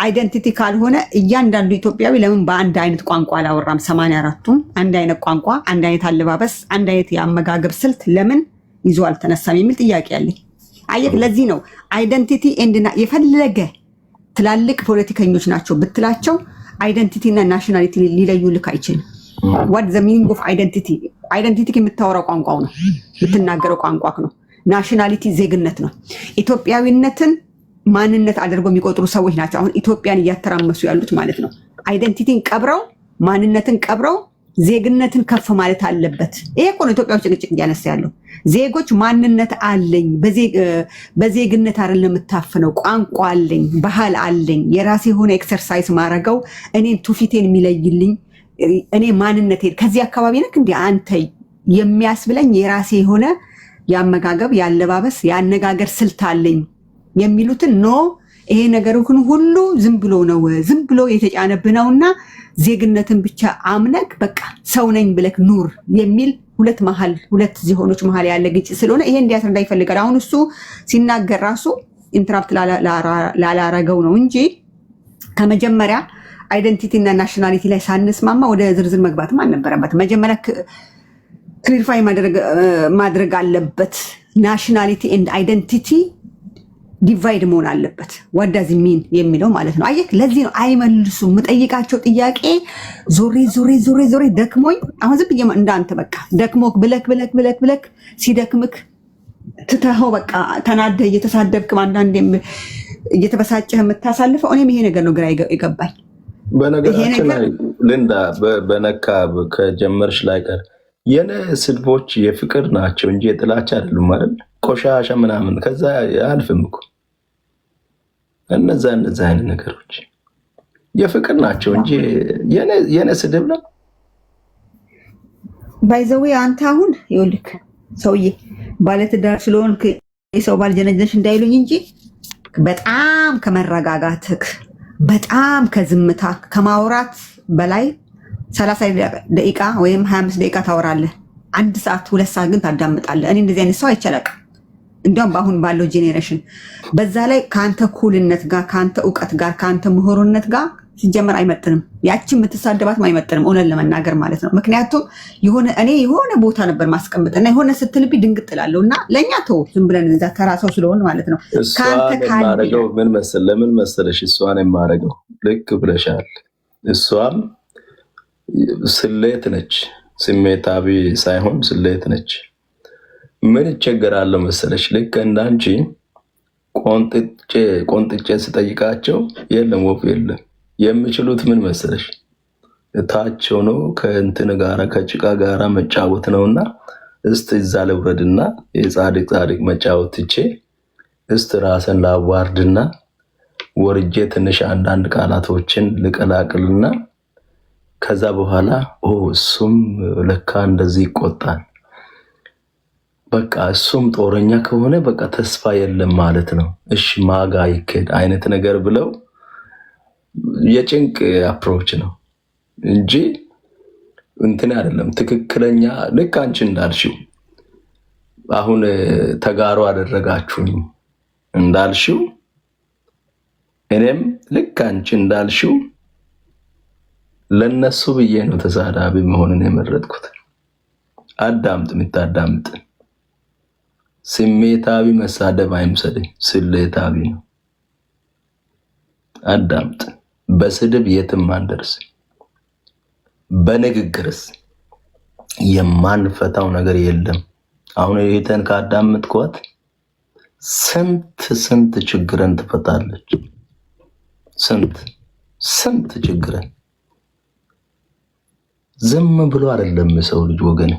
አይደንቲቲ ካልሆነ እያንዳንዱ ኢትዮጵያዊ ለምን በአንድ አይነት ቋንቋ አላወራም? 84ቱም አንድ አይነት ቋንቋ፣ አንድ አይነት አለባበስ፣ አንድ አይነት የአመጋገብ ስልት ለምን ይዞ አልተነሳም የሚል ጥያቄ አለኝ። አየህ፣ ለዚህ ነው አይደንቲቲ ኤንድና የፈለገ ትላልቅ ፖለቲከኞች ናቸው ብትላቸው አይደንቲቲ እና ናሽናሊቲ ሊለዩልክ አይችልም። what the meaning of identity የምታወራው ቋንቋው ነው፣ የምትናገረው ቋንቋ ነው። ናሽናሊቲ ዜግነት ነው። ኢትዮጵያዊነትን ማንነት አድርገው የሚቆጥሩ ሰዎች ናቸው አሁን ኢትዮጵያን እያተራመሱ ያሉት ማለት ነው። አይደንቲቲን ቀብረው ማንነትን ቀብረው ዜግነትን ከፍ ማለት አለበት። ይሄ እኮ ነው ኢትዮጵያ ውስጥ ጭቅጭቅ እያነሳ ያለው። ዜጎች ማንነት አለኝ፣ በዜግነት አይደለም የምታፍነው። ቋንቋ አለኝ፣ ባህል አለኝ፣ የራሴ የሆነ ኤክሰርሳይዝ ማረገው እኔን ትውፊቴን የሚለይልኝ እኔ ማንነቴን ከዚህ አካባቢ ነክ እንዲ አንተ የሚያስብለኝ የራሴ የሆነ የአመጋገብ፣ የአለባበስ፣ የአነጋገር ስልት አለኝ የሚሉትን ኖ ይሄ ነገር ሁሉ ዝም ብሎ ነው፣ ዝም ብሎ የተጫነብህ ነውና ዜግነትን ብቻ አምነክ በቃ ሰው ነኝ ብለክ ኑር የሚል ሁለት ዚሆኖች መሀል ያለ ግጭት ስለሆነ ይሄ እንዲያስረዳ ይፈልጋል። አሁን እሱ ሲናገር ራሱ ኢንትራፕት ላላረገው ነው እንጂ ከመጀመሪያ አይደንቲቲ እና ናሽናሊቲ ላይ ሳንስማማ ወደ ዝርዝር መግባትም አልነበረበትም። መጀመሪያ ክሊሪፋይ ማድረግ አለበት። ናሽናሊቲ ኤንድ አይደንቲቲ ዲቫይድ መሆን አለበት። ዋዳዝ ሚን የሚለው ማለት ነው። አየክ፣ ለዚህ ነው አይመልሱም። የምጠይቃቸው ጥያቄ ዞሬ ደክሞኝ አሁን ዝም ብዬ እንዳንተ በቃ ደክሞክ ብለክ ሲደክምክ ትተኸው በቃ ተናደህ እየተሳደብክ አንዳንዴ እየተበሳጨህ የምታሳልፈው እኔም ይሄ ነገር ነው ግራ ይገባኝ። በነገራችን ላይ ልንዳ በነካ ከጀመርሽ ላይ ቀር የኔ ስድቦች የፍቅር ናቸው እንጂ የጥላቻ አይደሉም አይደል? ቆሻሻ ምናምን ከዛ አልፍም እኮ እነዛ አይነት ነገሮች የፍቅር ናቸው እንጂ የኔ ስድብ ነው። ባይዘዌ አንተ አሁን ይኸውልህ ሰውዬ ባለትዳር ስለሆንክ የሰው ባልጀነጀነሽ እንዳይሉኝ እንጂ በጣም ከመረጋጋትክ በጣም ከዝምታ ከማውራት በላይ 30 ደቂቃ ወይም 25 ደቂቃ ታወራለህ። 1 ሰዓት 2 ሰዓት ግን ታዳምጣለህ። እኔ እንደዚህ አይነት ሰው አይቻልም። እንዲያውም በአሁን ባለው ጄኔሬሽን በዛ ላይ ከአንተ ኩልነት ጋር ከአንተ እውቀት ጋር ከአንተ ምሁርነት ጋር ሲጀመር አይመጥንም። ያችን የምትሳደባትም አይመጥንም፣ እውነት ለመናገር ማለት ነው። ምክንያቱም እኔ የሆነ ቦታ ነበር ማስቀምጥና የሆነ ስትልብኝ ድንግጥ እላለሁ እና ለእኛ ተው ዝም ብለን እዛ ተራ ሰው ስለሆን ማለት ነው። ለምን መሰለሽ እሷን የማደርገው ልክ ብለሻል። እሷም ስሌት ነች፣ ስሜታዊ ሳይሆን ስሌት ነች። ምን ይቸገራለሁ መሰለሽ ልክ እንዳንቺ ቆንጥጬ ስጠይቃቸው የለም ወፍ የለም። የሚችሉት ምን መሰለሽ ታች ሆኖ ከእንትን ጋራ ከጭቃ ጋራ መጫወት ነውና እስቲ እዛ ልውረድና የጻድቅ መጫወት ትቼ እስቲ ራስን ላዋርድና ወርጄ ትንሽ አንዳንድ ቃላቶችን ልቀላቅልና ከዛ በኋላ እሱም ለካ እንደዚህ ይቆጣል፣ በቃ እሱም ጦረኛ ከሆነ በቃ ተስፋ የለም ማለት ነው፣ እሺ ማጋ ይከድ አይነት ነገር ብለው የጭንቅ አፕሮች ነው እንጂ እንትን አይደለም። ትክክለኛ ልክ አንቺ እንዳልሽው አሁን ተጋሩ አደረጋችሁኝ እንዳልሽው እኔም ልክ አንቺ እንዳልሽው ለነሱ ብዬ ነው ተሳዳቢ መሆንን የመረጥኩት። አዳምጥ፣ የምታዳምጥ ስሜታዊ መሳደብ አይምሰልኝ፣ ስሌታዊ ነው። አዳምጥ። በስድብ የትም አንደርስ፣ በንግግርስ የማንፈታው ነገር የለም። አሁን ይሄን ካዳምጥኳት ስንት ችግርን ትፈታለች። ስንት ችግርን ዝም ብሎ አይደለም ሰው ልጅ ወገን፣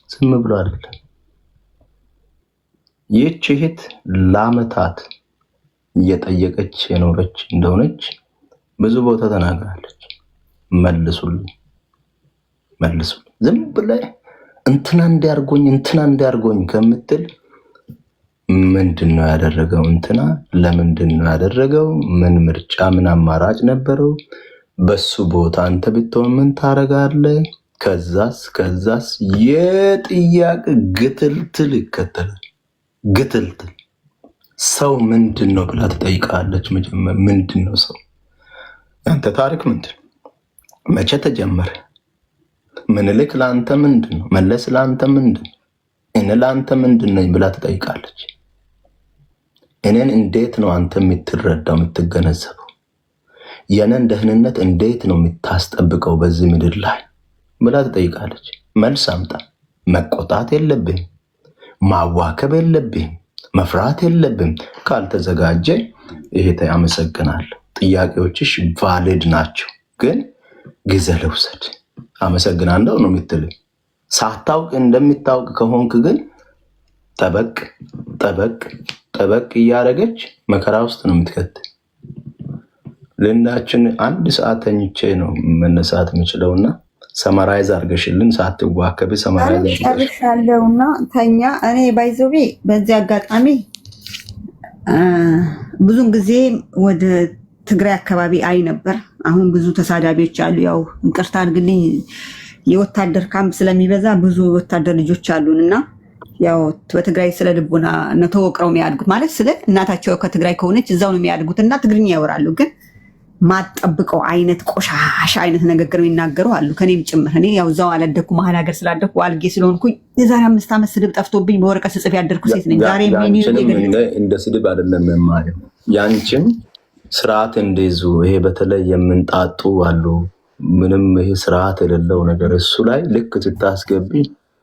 ዝም ብሎ አይደለም። ይህች እህት ለዓመታት እየጠየቀች የኖረች እንደሆነች ብዙ ቦታ ተናግራለች። መልሱልኝ። ዝም ብለህ እንትና እንዲያርጎኝ ከምትል ምንድነው ያደረገው? እንትና ለምንድነው ያደረገው? ምን ምርጫ ምን አማራጭ ነበረው? በሱ ቦታ አንተ ብትሆን ምን ታረጋለህ? ከዛስ የጥያቄ ግትልትል ይከተላል። ግትልትል ሰው ምንድን ነው ብላ ትጠይቃለች። መጀመር ምንድን ነው ሰው? ያንተ ታሪክ ምንድን ነው? መቼ ተጀመረ? ምኒልክ ለአንተ ምንድን ነው? መለስ ለአንተ ምንድን ነው? እኔ ለአንተ ምንድን ነኝ ብላ ትጠይቃለች። እኔን እንዴት ነው አንተ የምትረዳው የምትገነዘበው? የኔን ደህንነት እንዴት ነው የምታስጠብቀው በዚህ ምድር ላይ ብላ ትጠይቃለች። መልስ አምጣ። መቆጣት የለብህም፣ ማዋከብ የለብህም፣ መፍራት የለብህም። ካልተዘጋጀ ይሄ አመሰግናለሁ፣ ጥያቄዎችሽ ቫሊድ ናቸው፣ ግን ጊዜ ልውሰድ አመሰግናለሁ ነው የምትልኝ። ሳታውቅ እንደሚታውቅ ከሆንክ ግን ጠበቅ ጠበቅ ጠበቅ እያደረገች መከራ ውስጥ ነው የምትከት። ልንዳችን 1 ሰዓት ተኝቼ ነው መነሳት የምችለውና ሰማራይዝ አድርገሽልን ሳትዋከብ ሰማራይዝ ጨርሻለሁና ተኛ። እኔ ባይዘቤ በዚህ አጋጣሚ ብዙን ጊዜ ወደ ትግራይ አካባቢ አይ ነበር። አሁን ብዙ ተሳዳቢዎች አሉ። ያው እንቅርታ አድርግልኝ የወታደር ካምፕ ስለሚበዛ ብዙ ወታደር ልጆች አሉን እና ያው በትግራይ ስለ ልቡና ነው ተወቅረው የሚያድጉት ማለት ስለ እናታቸው ከትግራይ ከሆነች እዛው ነው የሚያድጉት እና ትግርኛ ያወራሉ ግን ማጠብቀው አይነት ቆሻሻ አይነት ንግግር የሚናገሩ አሉ ከኔም ጭምር። እኔ ያው እዛው አላደኩ መሀል ሀገር ስላደኩ ዋልጌ ስለሆንኩኝ የዛሬ 5 ዓመት ስድብ ጠፍቶብኝ በወረቀት ስጽፍ ያደርኩ ሴት ነኝ። ዛሬ እንደ ስድብ አይደለም የማየው ያንቺም ስርዓት እንደይዙ ይሄ በተለይ የምንጣጡ አሉ ምንም ይሄ ስርዓት የሌለው ነገር እሱ ላይ ልክ ስታስገቢ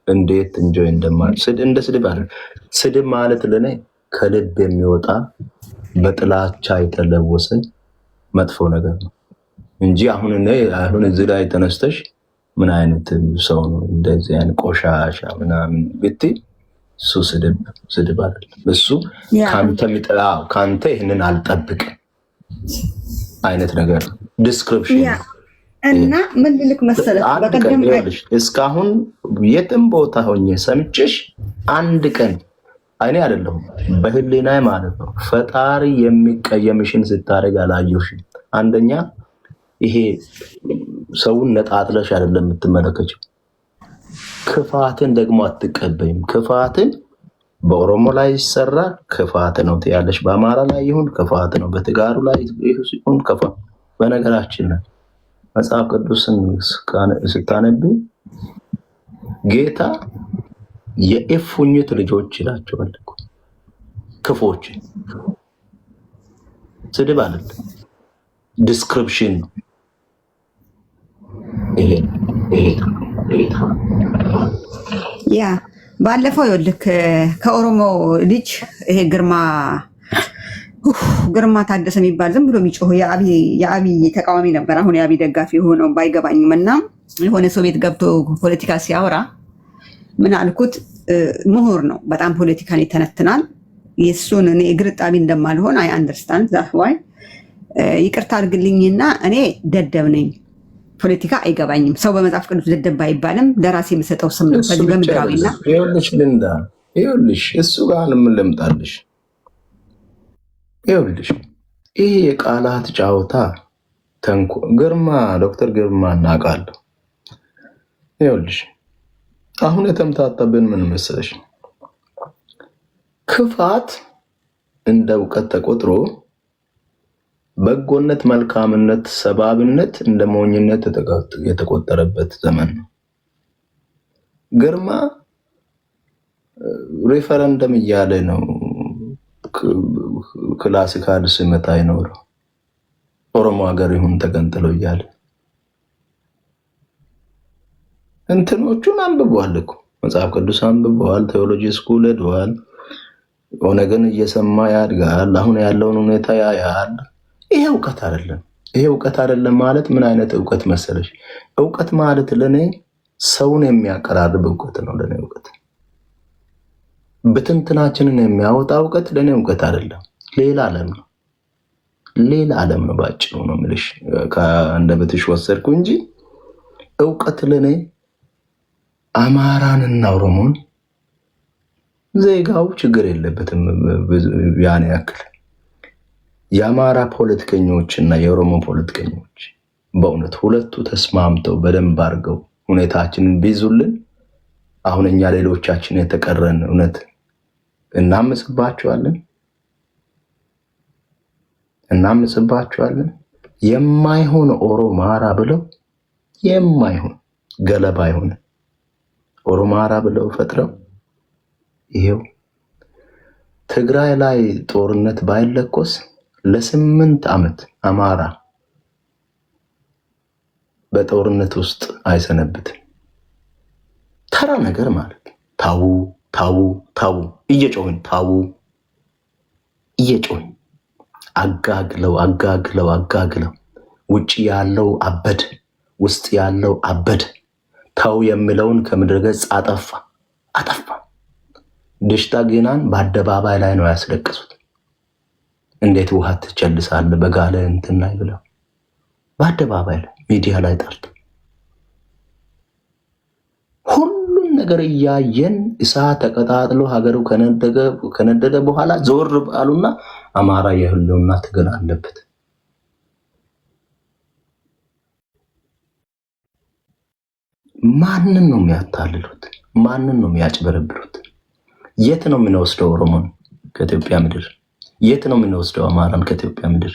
እንዴት እንጆይ እንደማል እንደ ስድብ አይደለም። ስድብ ማለት ለኔ ከልብ የሚወጣ በጥላቻ የተለወሰ መጥፎ ነገር ነው እንጂ አሁን እዚህ ላይ ተነስተሽ ምን አይነት ሰው ነው እንደዚህ አይነት ቆሻሻ ምናምን ብትይ እሱ ስድብ አይደለም። እሱ ካንተ ይህንን አልጠብቅም አይነት ነገር ዲስክሪፕሽን እና ምን ልልክ መሰለህ በቀደም እስካሁን የትም ቦታ ሆኜ ሰምቼሽ አንድ ቀን አይኔ አይደለሁም በህሊናዬ ማለት ነው ፈጣሪ የሚቀየምሽን ስታደርግ አላየሁሽም። አንደኛ ይሄ ሰውን ነጣጥለሽ አይደለም የምትመለከችው፣ ክፋትን ደግሞ አትቀበይም። ክፋትን በኦሮሞ ላይ ይሰራ ክፋት ነው ትያለሽ፣ በአማራ ላይ ይሁን ክፋት ነው፣ በትጋሩ ላይ ይሁን ክፋት። በነገራችን ላይ መጽሐፍ ቅዱስን ስታነቢ ጌታ የእፉኝት ልጆች ይላቸዋል ክፎች። ስድብ አይደለም ዲስክሪፕሽን ነው። ያ ባለፈው ይኸውልህ ከኦሮሞ ልጅ ይሄ ግርማ ታደሰ የሚባል ዝም ብሎ የሚጮህ የአብይ ተቃዋሚ ነበር። አሁን የአብይ ደጋፊ የሆነው ባይገባኝም እና የሆነ ሰው ቤት ገብቶ ፖለቲካ ሲያወራ ምን አልኩት፣ ምሁር ነው በጣም ፖለቲካን ይተነትናል። የእሱን እኔ እግር ጣቢ እንደማልሆን አይ አንደርስታንድ ዛት ዋይ ይቅርታ አድርግልኝና እኔ ደደብ ነኝ፣ ፖለቲካ አይገባኝም። ሰው በመጽሐፍ ቅዱስ ደደብ አይባልም፣ ለራሴ የምሰጠው ስም ነው። በዚህ በምድራዊና ይኸውልሽ ልንዳ ይኸውልሽ እሱ ጋር ምን ልምጣልሽ፣ ይኸውልሽ ይሄ የቃላት ጫወታ ግርማ ዶክተር ግርማ እናውቃለሁ። ይኸውልሽ አሁን የተምታታብን ምን መሰለሽ፣ ክፋት እንደ እውቀት ተቆጥሮ በጎነት፣ መልካምነት፣ ሰባብነት እንደ ሞኝነት የተቆጠረበት ዘመን ነው። ግርማ ሪፈረንደም እያለ ነው ክላሲካል ስመታ ይኖረው ኦሮሞ ሀገር ይሁን ተገንጥሎ እያለ እንትኖቹን አንብበዋል እኮ መጽሐፍ ቅዱስ አንብበዋል፣ ቴዎሎጂ ስኩል ሄደዋል፣ ኦነግን እየሰማ ያድጋል፣ አሁን ያለውን ሁኔታ ያያል። ይሄ እውቀት አይደለም። ይሄ እውቀት አይደለም ማለት ምን አይነት እውቀት መሰለሽ? እውቀት ማለት ለኔ ሰውን የሚያቀራርብ እውቀት ነው። ለኔ እውቀት በትንትናችንን የሚያወጣ እውቀት ለኔ እውቀት አይደለም። ሌላ ዓለም ነው። ሌላ ዓለም ነው ባጭሩ ነው የምልሽ። ከአንደበትሽ ወሰድኩ እንጂ እውቀት ለኔ አማራንና ኦሮሞን ዜጋው ችግር የለበትም ያን ያክል። የአማራ ፖለቲከኞች እና የኦሮሞ ፖለቲከኞች በእውነት ሁለቱ ተስማምተው በደንብ አድርገው ሁኔታችንን ቢይዙልን አሁን እኛ ሌሎቻችን የተቀረን እውነት እናምጽባቸዋለን። የማይሆን ኦሮማራ ብለው የማይሆን ገለባ ይሆን ኦሮማራ ብለው ፈጥረው ይሄው ትግራይ ላይ ጦርነት ባይለኮስ ለ8 ዓመት አማራ በጦርነት ውስጥ አይሰነብትም። ተራ ነገር ማለት ታው እየጮህን አጋግለው ውጭ ያለው አበድ፣ ውስጥ ያለው አበደ። ተው የሚለውን ከምድረ ገጽ አጠፋ። ደሽታ ጌናን በአደባባይ ላይ ነው ያስለቀሱት። እንዴት ውሃ ትቸልሳለህ በጋለ እንትን ላይ ብለው በአደባባይ ላይ ሚዲያ ላይ ጠርተው ሁሉን ነገር እያየን እሳት ተቀጣጥሎ ሀገሩ ከነደደ በኋላ ዞር ባሉና አማራ የህልውና ትግል አለበት። ማንን ነው የሚያታልሉት? ማንን ነው የሚያጭበረብሩት? የት ነው የምንወስደው ኦሮሞን ከኢትዮጵያ ምድር? የት ነው የምንወስደው አማራን ከኢትዮጵያ ምድር?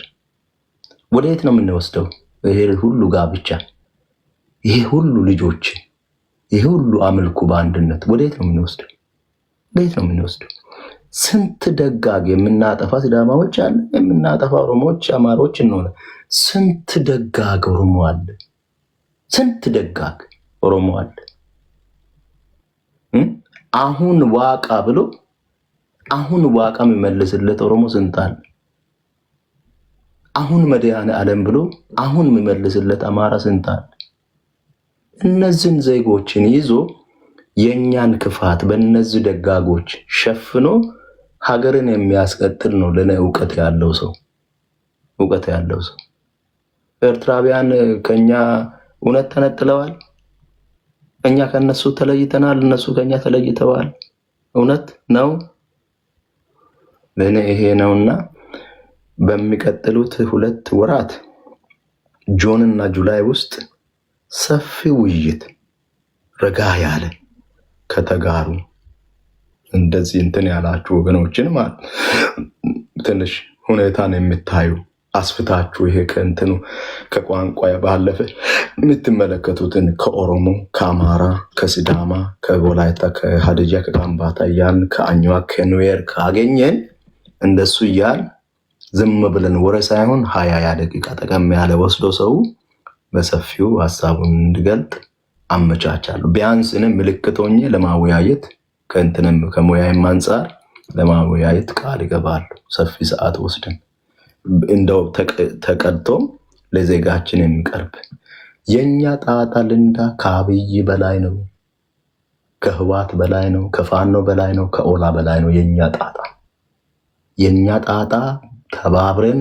ወደ የት ነው የምንወስደው? ይሄ ሁሉ ጋብቻ፣ ይሄ ሁሉ ልጆች፣ ይሄ ሁሉ አምልኮ በአንድነት ወደ የት ነው የምንወስደው? ወደ የት ነው የምንወስደው? ስንት ደጋግ የምናጠፋ ሲዳማዎች አለ፣ የምናጠፋ ኦሮሞዎች፣ አማሮች እንሆነ። ስንት ደጋግ ኦሮሞ አለ፣ ስንት ደጋግ ኦሮሞ አለ። አሁን ዋቃ ብሎ አሁን ዋቃ የሚመልስለት ኦሮሞ ስንት አለ? አሁን መድኃኔ ዓለም ብሎ አሁን የሚመልስለት አማራ ስንት አለ? እነዚህን ዜጎችን ይዞ የኛን ክፋት በእነዚህ ደጋጎች ሸፍኖ ሀገርን የሚያስቀጥል ነው ለኔ እውቀት ያለው ሰው። ኤርትራውያን ከኛ እውነት ተነጥለዋል። እኛ ከነሱ ተለይተናል፣ እነሱ ከኛ ተለይተዋል። እውነት ነው ለኔ ይሄ ነውና በሚቀጥሉት 2 ወራት ጁን እና ጁላይ ውስጥ ሰፊ ውይይት ረጋ ያለ ከተጋሩ እንደዚህ እንትን ያላችሁ ወገኖችን ማለት ትንሽ ሁኔታን የምታዩ አስፍታችሁ ይሄ ከእንትኑ ከቋንቋ ባለፈ የምትመለከቱትን ከኦሮሞ፣ ከአማራ፣ ከሲዳማ፣ ከወላይታ፣ ከሀዲያ፣ ከካምባታ እያን ከአኝዋክ፣ ከኑዌር ካገኘን እንደሱ እያል ዝም ብለን ወሬ ሳይሆን 20 ደቂቃ ጠቀም ያለ ወስዶ ሰው በሰፊው ሀሳቡን እንዲገልጥ አመቻቻለሁ። ቢያንስ እኔ ምልክት ሆኜ ለማወያየት ከእንትንም ከሙያዬም አንጻር ለማወያየት ቃል ይገባሉ። ሰፊ ሰዓት ወስደን እንደው ተቀድቶም ለዜጋችን የሚቀርብ የኛ ጣጣ ልንዳ ከአብይ በላይ ነው፣ ከህዋት በላይ ነው፣ ከፋኖ በላይ ነው፣ ከኦላ በላይ ነው። የኛ ጣጣ ተባብረን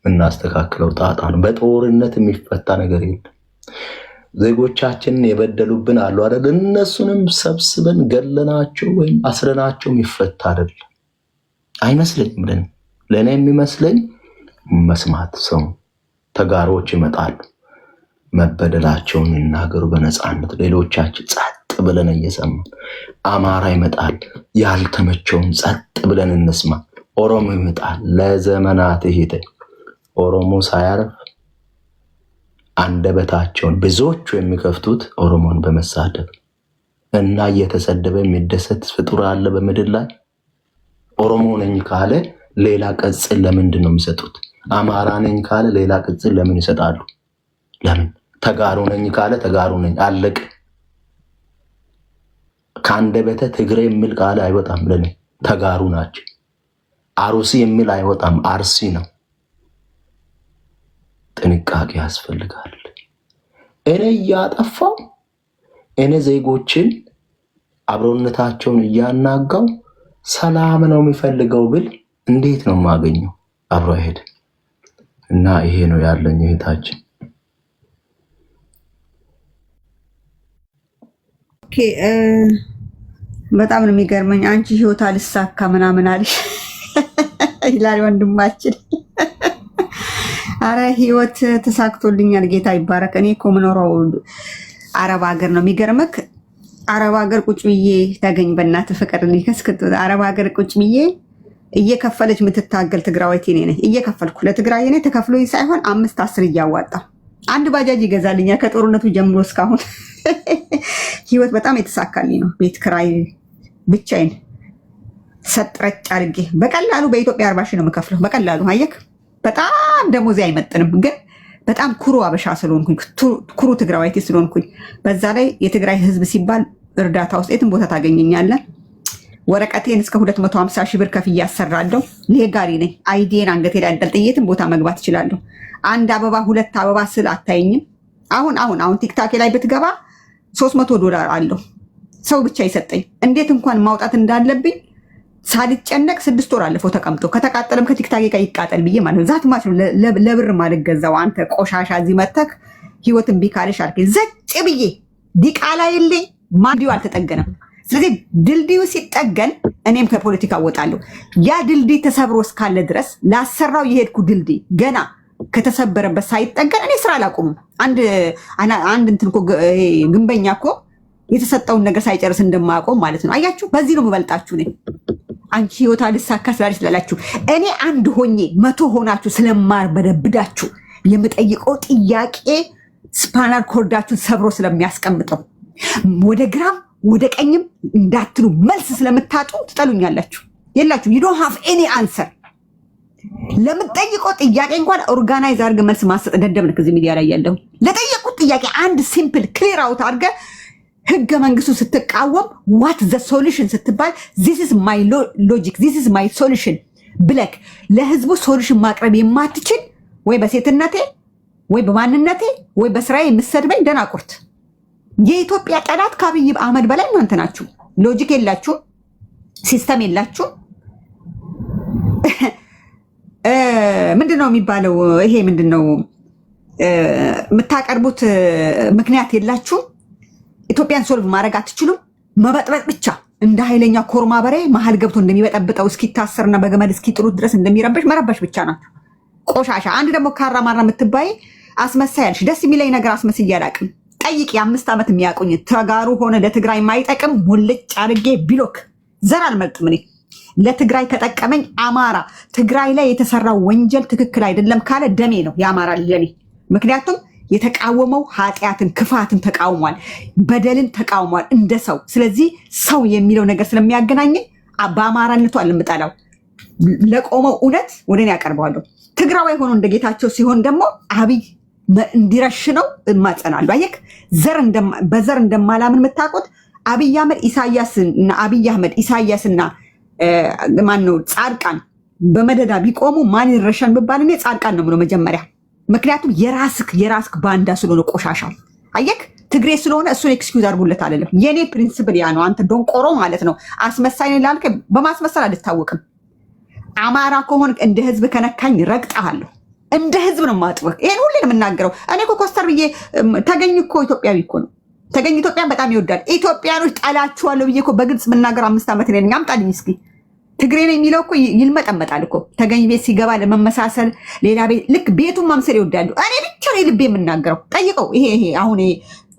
እናስተካክለው ጣጣ ነው። በጦርነት የሚፈታ ነገር የለም። ዜጎቻችንን የበደሉብን አሉ አይደል? እነሱንም ሰብስበን ገለናቸው ወይም አስረናቸው የሚፈታ አይደለም አይመስለኝም። ለእኔ የሚመስለኝ መስማት ሰው ተጋሮች ይመጣሉ፣ መበደላቸውን ይናገሩ በነፃነት። ሌሎቻችን ጸጥ ብለን እየሰማን፣ አማራ ይመጣል፣ ያልተመቸውን ጸጥ ብለን እንስማ። ኦሮሞ ይመጣል። ለዘመናት ይሄደ ኦሮሞ ሳያርፍ አንደበታቸውን ብዙዎቹ የሚከፍቱት ኦሮሞን በመሳደብ እና እየተሰደበ የሚደሰት ፍጡር አለ በምድር ላይ። ኦሮሞ ነኝ ካለ ሌላ ቅጽል ለምንድን ነው የሚሰጡት? አማራ ነኝ ካለ ሌላ ቅጽል ለምን ይሰጣሉ? ለምን? ተጋሩ ነኝ ካለ ተጋሩ ነኝ አለቅ። ከአንደበተ ትግሬ የሚል ቃል አይወጣም። ለኔ ተጋሩ ናቸው። አሩሲ የሚል አይወጣም፣ አርሲ ነው። ጥንቃቄ ያስፈልጋል። እኔ እያጠፋው እኔ ዜጎችን አብሮነታቸውን እያናጋው ሰላም ነው የሚፈልገው ብል እንዴት ነው የማገኘው? አብሮ አይሄድ እና ይሄ ነው ያለኝ እህታችን። ኦኬ በጣም ነው የሚገርመኝ። አንቺ ህይወት አልሳካ ምናምን አለሽ ይላል ወንድማችን። አረ ህይወት ተሳክቶልኛል፣ ጌታ ይባረክ። እኔ እኮ የምኖረው አረብ ሀገር ነው። የሚገርመክ አረብ ሀገር ቁጭ ብዬ ታገኝ በእናትህ ፍቅር ሊከስክት አረብ ሀገር ቁጭ ብዬ እየከፈለች የምትታገል ትግራዋይቴ ነኝ። እየከፈልኩ ለትግራይ ነኝ ተከፍሎ ሳይሆን 5-10 እያዋጣ አንድ ባጃጅ ይገዛልኛል ከጦርነቱ ጀምሮ እስካሁን። ህይወት በጣም የተሳካልኝ ነው። ቤት ክራይ ብቻዬን ሰጥረጭ አድርጌ በቀላሉ በኢትዮጵያ 40 ሺህ ነው የምከፍለው በቀላሉ። አየክ በጣም ደሞዜ አይመጥንም፣ ግን በጣም ኩሩ አበሻ ስለሆንኩኝ ኩሩ ትግራዋይቲ ስለሆንኩኝ፣ በዛ ላይ የትግራይ ህዝብ ሲባል እርዳታ ውስጥ የትም ቦታ ታገኘኛለህ። ወረቀቴን እስከ 250 ሺህ ብር ከፍዬ አሰራለሁ። ሌጋሊ ነኝ። አይዲን አንገቴ ላይ አንጠልጥዬ የትም ቦታ መግባት እችላለሁ። አንድ አበባ 2 አበባ ስል አታየኝም። አሁን ቲክታክ ላይ ብትገባ $300 አለው ሰው ብቻ ይሰጠኝ። እንዴት እንኳን ማውጣት እንዳለብኝ ሳልጨነቅ 6 ወር አለፈው ተቀምጦ። ከተቃጠለም ከቲክታክ ጋር ይቃጠል ብዬ ማለት ነው። ዛት ማለት ነው ለብር ማለት ገዛው። አንተ ቆሻሻ እዚህ መተክ ህይወትን ቢካልሽ አልከኝ ዘጭ ብዬ ዲቃላ የለኝ ማዲው አልተጠገነም። ስለዚህ ድልድዩ ሲጠገን እኔም ከፖለቲካ ወጣለሁ። ያ ድልድይ ተሰብሮ እስካለ ድረስ ላሰራው የሄድኩ ድልድይ ገና ከተሰበረበት ሳይጠገን እኔ ስራ አላቆምም። አንድ እንትን እኮ ግንበኛ እኮ የተሰጠውን ነገር ሳይጨርስ እንደማያቆም ማለት ነው። አያችሁ፣ በዚህ ነው የምበልጣችሁ። እኔ አንቺ ህይወታ ልሳካ ስላላችሁ እኔ አንድ ሆኜ 100 ሆናችሁ ስለማርበደብዳችሁ የምጠይቀው ጥያቄ ስፓናል ኮርዳችሁን ሰብሮ ስለሚያስቀምጠው ወደ ግራም ወደ ቀኝም እንዳትሉ መልስ ስለምታጡ ትጠሉኛላችሁ። የላችሁ you don't have any answer። ለምትጠይቀው ጥያቄ እንኳን ኦርጋናይዝ አድርገህ መልስ ማሰጥ ደደብ ነህ። ከዚህ ሚዲያ ላይ ያለው ለጠየቁት ጥያቄ አንድ ሲምፕል ክሊር አውት አድርገህ ህገ መንግስቱ ስትቃወም what the solution ስትባል this is my logic this is my solution ብለክ ለህዝቡ ሶሉሽን ማቅረብ የማትችል ወይ በሴትነቴ ወይ በማንነቴ ወይ በስራዬ የምትሰድበኝ ደናቁርት። የኢትዮጵያ ጠላት ከአብይ አህመድ በላይ እናንተ ናችሁ። ሎጂክ የላችሁ፣ ሲስተም የላችሁ። ምንድነው የሚባለው? ይሄ ምንድነው የምታቀርቡት ምክንያት የላችሁ። ኢትዮጵያን ሶልቭ ማድረግ አትችሉም። መበጥበጥ ብቻ እንደ ኃይለኛ ኮርማ በሬ መሀል ገብቶ እንደሚበጠብጠው እስኪታሰርና በገመድ እስኪጥሉት ድረስ እንደሚረበሽ መረበሽ ብቻ ናቸው። ቆሻሻ። አንድ ደግሞ ካራማራ የምትባይ አስመሳይ ያልሽ ደስ የሚለኝ ነገር አስመስዬ አላቅም። ጠይቅ የ5 ዓመት የሚያቆኝ ተጋሩ ሆነ ለትግራይ የማይጠቅም ሙልጭ አድርጌ ቢሎክ ዘር አልመርጥም። እኔ ለትግራይ ከጠቀመኝ አማራ ትግራይ ላይ የተሰራው ወንጀል ትክክል አይደለም ካለ ደሜ ነው የአማራ ለኔ። ምክንያቱም የተቃወመው ኃጢአትን ክፋትን ተቃውሟል፣ በደልን ተቃውሟል እንደ ሰው። ስለዚህ ሰው የሚለው ነገር ስለሚያገናኘኝ በአማራነቱ አልምጠላው፣ ለቆመው እውነት ወደ እኔ ያቀርበዋለሁ። ትግራዋይ ሆኖ እንደ ጌታቸው ሲሆን ደግሞ አብይ እንዲረሽነው እማጸናለሁ። አየክ በዘር እንደማላምን የምታውቁት አብይ አህመድ ኢሳያስና ማነው ጻድቃን በመደዳ ቢቆሙ ማን ይረሻን ብባል እኔ ጻድቃን ነው የምለው መጀመሪያ። ምክንያቱም የራስክ ባንዳ ስለሆነ ቆሻሻ። አየክ ትግሬ ስለሆነ እሱን ኤክስኪውዝ አድርጉለት አይደለም። የኔ ፕሪንሲፕል ያ ነው። አንተ ዶንቆሮ ማለት ነው። አስመሳይ ነኝ ላልከ በማስመሰል አልታወቅም። አማራ ከሆነ እንደ ህዝብ ከነካኝ ረግጣለሁ። እንደ ህዝብ ነው ማጥበቅ። ይሄን ሁሌ ነው የምናገረው። እኔ እኮ ኮስተር ብዬ ተገኝ እኮ ኢትዮጵያዊ እኮ ነው። ተገኝ ኢትዮጵያን በጣም ይወዳል። ኢትዮጵያኖች ጠላችኋለሁ ብዬ እኮ በግልጽ የምናገር 5 ዓመት ነኝ። አምጣልኝ እስኪ ትግሬ ነው የሚለው እኮ ይልመጠመጣል እኮ። ተገኝ ቤት ሲገባ ለመመሳሰል ሌላ ቤት ልክ ቤቱን ማምሰል ይወዳሉ። እኔ ብቻ ነው ልቤ የምናገረው። ጠይቀው። ይሄ አሁን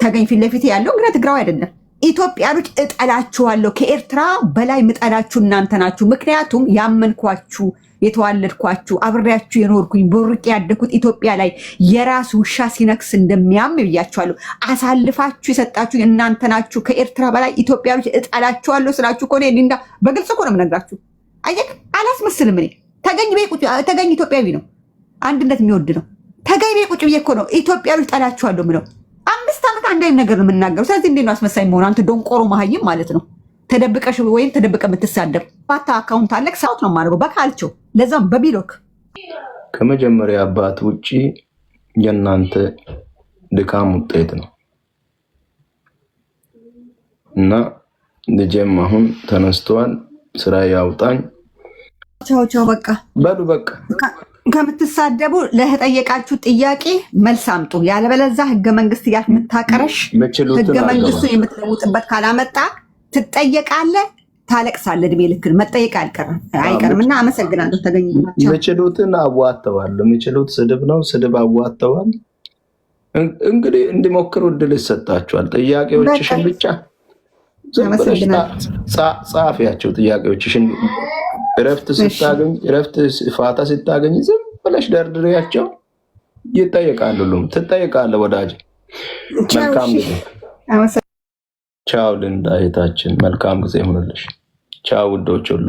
ተገኝ ፊት ለፊት ያለው እንግዲህ ትግራዊ አይደለም። ኢትዮጵያኖች እጠላችኋለሁ። ከኤርትራ በላይ ምጠላችሁ እናንተ ናችሁ። ምክንያቱም ያመንኳችሁ የተዋለድኳችሁ አብሬያችሁ የኖርኩኝ ቦርቄ ያደኩት ኢትዮጵያ ላይ የራስ ውሻ ሲነክስ እንደሚያም ብያችኋለሁ። አሳልፋችሁ የሰጣችሁ እናንተ ናችሁ። ከኤርትራ በላይ ኢትዮጵያኖች እጠላችኋለሁ ስላችሁ እኮ እኔ ሊንዳ በግልጽ እኮ ነው የምነግራችሁ። አየህ፣ አላስመስልም። እኔ ተገኝ ኢትዮጵያዊ ነው፣ አንድነት የሚወድ ነው። ተገኝ ቤት ቁጭ ብዬ እኮ ነው ኢትዮጵያኖች እጠላችኋለሁ የምለው። 5 ዓመት አንድ አይነት ነገር ነው የምናገረው። ስለዚህ እንዴት ነው አስመሳይ መሆን? አንተ ዶንቆሮ መሀይም ማለት ነው። ተደብቀሽ ወይም ተደብቀ የምትሳደብ ባታ አካውንት አለክ ሳውት ነው የማደርገው በካልቸው ለዛም በቢሎክ ከመጀመሪያ አባት ውጪ የእናንተ ድካም ውጤት ነው እና ልጄም አሁን ተነስተዋል። ስራ ያውጣኝ። ቻው በቃ በሉ በቃ። ከምትሳደቡ ለተጠየቃችሁ ጥያቄ መልስ አምጡ። ያለበለዚያ ህገ መንግስት የምታቀረሽ ህገ መንግስቱ የምትለውጥበት ካላመጣ ትጠየቃለህ፣ ታለቅሳለህ። እድሜ ልክን መጠየቅ አይቀርም። እና አመሰግናለሁ። ተገኝናቸው የሚችሉትን አዋተዋል። የሚችሉት ስድብ ነው፣ ስድብ አዋተዋል። እንግዲህ እንዲሞክሩ እድል ይሰጣቸዋል። ጥያቄዎችሽን ብቻ ዝም ብለሽ ጻፊያቸው። ጥያቄዎችሽን እረፍት ፋታ ስታገኝ ዝም ብለሽ ደርድሪያቸው። ይጠየቃሉ። ሁሉም ትጠየቃለህ ወዳጅ። መልካም ጊዜ። ቻው ልንዳ እህታችን፣ መልካም ጊዜ ይሁንልሽ። ቻው ውዶች ሁላ